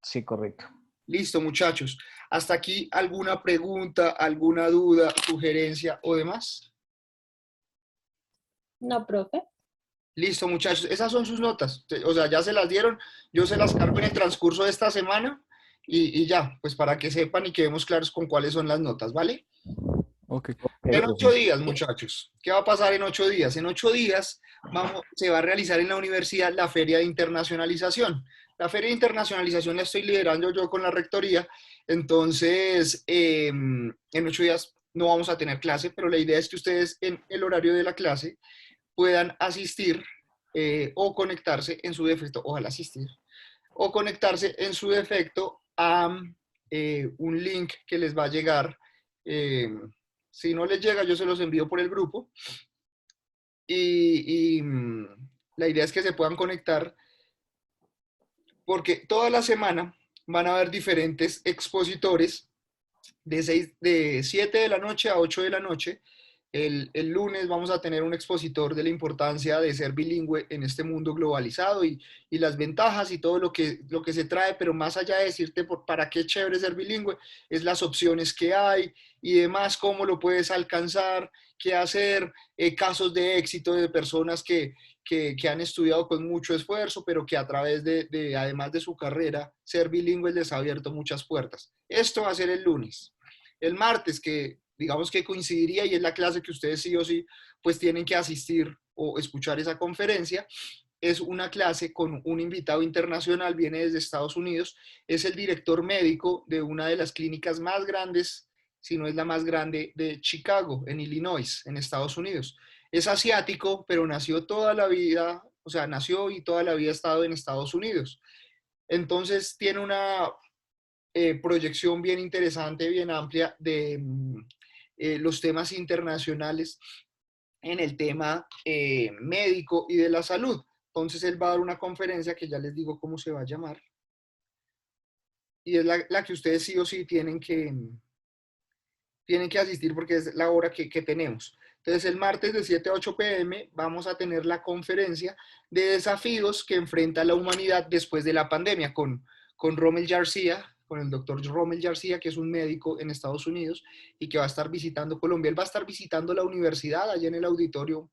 S5: Sí, correcto.
S1: Listo, muchachos. ¿Hasta aquí alguna pregunta, alguna duda, sugerencia o demás?
S3: No, profe.
S1: Listo, muchachos. Esas son sus notas. O sea, ya se las dieron. Yo se las cargo en el transcurso de esta semana y ya, pues para que sepan y quedemos claros con cuáles son las notas, ¿vale?
S4: Ok.
S5: Ok,
S1: En
S5: profe.
S1: 8 días, muchachos. ¿Qué va a pasar en 8 días? En 8 días se va a realizar en la universidad la Feria de Internacionalización. La Feria de Internacionalización la estoy liderando yo con la rectoría. Entonces, en 8 días no vamos a tener clase, pero la idea es que ustedes en el horario de la clase puedan asistir o conectarse en su defecto, ojalá asistir, o conectarse en su defecto a un link que les va a llegar. eh, si no les llega, yo se los envío por el grupo. La idea es que se puedan conectar porque toda la semana van a haber diferentes expositores de 7 de la noche a 8 de la noche. El lunes vamos a tener un expositor de la importancia de ser bilingüe en este mundo globalizado y las ventajas y todo lo que se trae, pero más allá de decirte para qué chévere ser bilingüe, es las opciones que hay y demás, cómo lo puedes alcanzar, qué hacer, casos de éxito de personas que han estudiado con mucho esfuerzo, pero que a través además de su carrera, ser bilingües les ha abierto muchas puertas. Esto va a ser el lunes. El martes, que digamos que coincidiría y es la clase que ustedes sí o sí pues tienen que asistir o escuchar esa conferencia. Es una clase con un invitado internacional, viene desde Estados Unidos, es el director médico de una de las clínicas más grandes, si no es la más grande, de Chicago, en Illinois, en Estados Unidos. Es asiático, pero nació toda la vida, o sea, nació y toda la vida ha estado en Estados Unidos. Entonces tiene una proyección bien interesante, bien amplia de los temas internacionales en el tema médico y de la salud. Entonces él va a dar una conferencia que ya les digo cómo se va a llamar. Y es la que ustedes sí o sí tienen que asistir porque es la hora que tenemos. Entonces el martes de 7 a 8 p.m. vamos a tener la conferencia de desafíos que enfrenta la humanidad después de la pandemia con Rommel García, con el doctor Rommel García, que es un médico en Estados Unidos y que va a estar visitando Colombia. Él va a estar visitando la universidad allá en el auditorio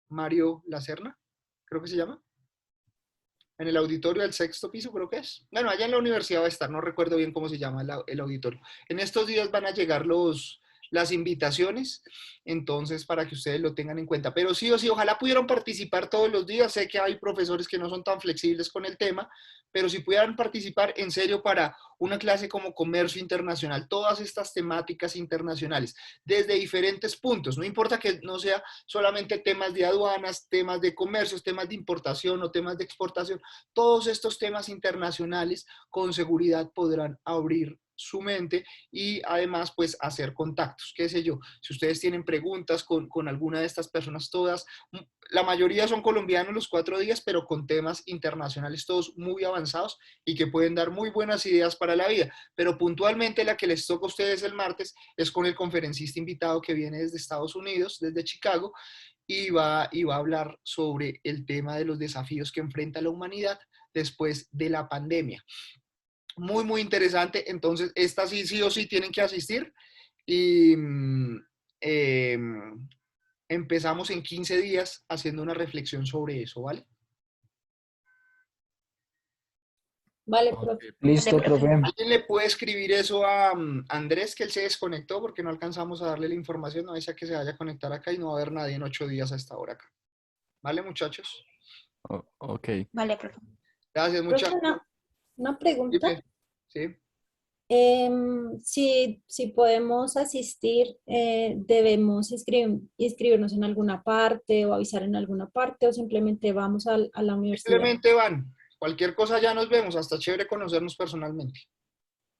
S1: Mario Lacerna, creo que se llama. En el auditorio del sexto piso, creo que es. Bueno, allá en la universidad va a estar, no recuerdo bien cómo se llama el auditorio. En estos días van a llegar las invitaciones, entonces para que ustedes lo tengan en cuenta. Pero sí o sí, ojalá pudieran participar todos los días. Sé que hay profesores que no son tan flexibles con el tema, pero si pudieran participar en serio para una clase como comercio internacional, todas estas temáticas internacionales, desde diferentes puntos. No importa que no sea solamente temas de aduanas, temas de comercios, temas de importación o temas de exportación. Todos estos temas internacionales con seguridad podrán abrir su mente y además pues hacer contactos, qué sé yo, si ustedes tienen preguntas con alguna de estas personas, todas, la mayoría son colombianos los 4 días, pero con temas internacionales todos muy avanzados y que pueden dar muy buenas ideas para la vida, pero puntualmente la que les toca a ustedes el martes es con el conferencista invitado que viene desde Estados Unidos, desde Chicago, y va a hablar sobre el tema de los desafíos que enfrenta la humanidad después de la pandemia. Muy, muy interesante. Entonces, esta sí o sí tienen que asistir. Y eh, empezamos en 15 días haciendo una reflexión sobre eso, ¿vale?
S3: Vale,
S4: Ok,
S3: profe.
S5: Listo,
S2: profe.
S5: profe.
S1: ¿Alguien le puede escribir eso a Andrés, que él se desconectó porque no alcanzamos a darle la información? No desea que se vaya a conectar acá y no va a haber nadie en 8 días a esta hora acá. ¿Vale, muchachos?
S4: ok.
S2: Vale, profe.
S1: Gracias,
S3: Profe,
S1: muchachos.
S3: una pregunta.
S1: Sí.
S3: Si podemos asistir, ¿debemos inscribirnos en alguna parte o avisar en alguna parte o simplemente vamos a la universidad?
S1: Simplemente van. Cualquier cosa ya nos vemos. Hasta chévere conocernos personalmente.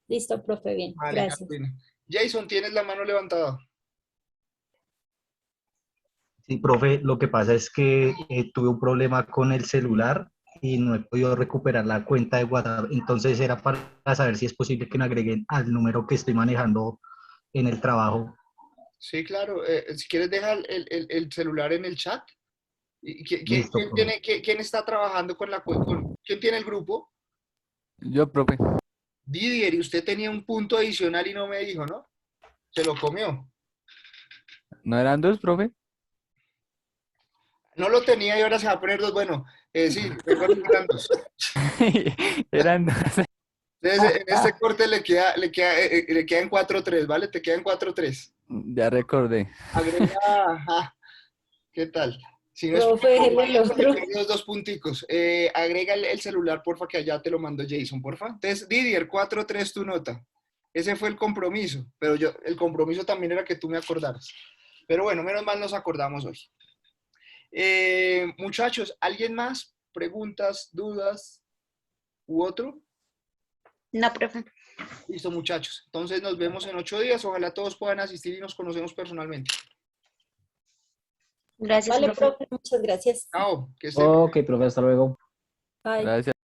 S3: Listo, profe, bien.
S1: Vale,
S3: Gracias.
S1: Carolina. Jason, tienes la mano levantada.
S7: Sí, profe, lo que pasa es que tuve un problema con el celular y no he podido recuperar la cuenta de WhatsApp. Entonces era para saber si es posible que me agreguen al número que estoy manejando en el trabajo.
S1: Sí, claro. Si quieres, deja el celular en el chat.
S7: Listo,
S1: ¿Quién
S7: profe.
S1: quién está trabajando quién tiene el grupo?
S4: Yo, profe.
S1: Didier, y usted tenía un punto adicional y no me dijo, ¿no? Se lo comió.
S4: ¿No eran dos, profe?
S1: No lo tenía y ahora se va a poner dos. Bueno, sí, recuerdo que eran dos.
S4: Eran dos.
S1: Entonces, en este corte le queda en 4-3, ¿vale? Te quedan 4-3.
S4: Ya recordé.
S1: Agrega, ajá, ¿qué tal? Si no es por
S3: Profe, déjele el
S1: le
S3: otro.
S1: pierdes 2 punticos. Agrega el celular, porfa, que allá te lo mandó Jason, porfa. Entonces, Didier, 4-3 tu nota. Ese fue el compromiso, pero el compromiso también era que tú me acordaras. Pero bueno, menos mal nos acordamos hoy. Muchachos, ¿alguien más? ¿Preguntas, dudas u otro?
S2: No, profe.
S1: Listo, muchachos. Entonces nos vemos en 8 días. Ojalá todos puedan asistir y nos conocemos personalmente.
S2: Gracias,
S3: Vale,
S2: profe.
S3: profe, muchas gracias.
S1: Chao, que estén bien.
S5: Ok, profe, hasta luego.
S3: Bye.
S4: Gracias.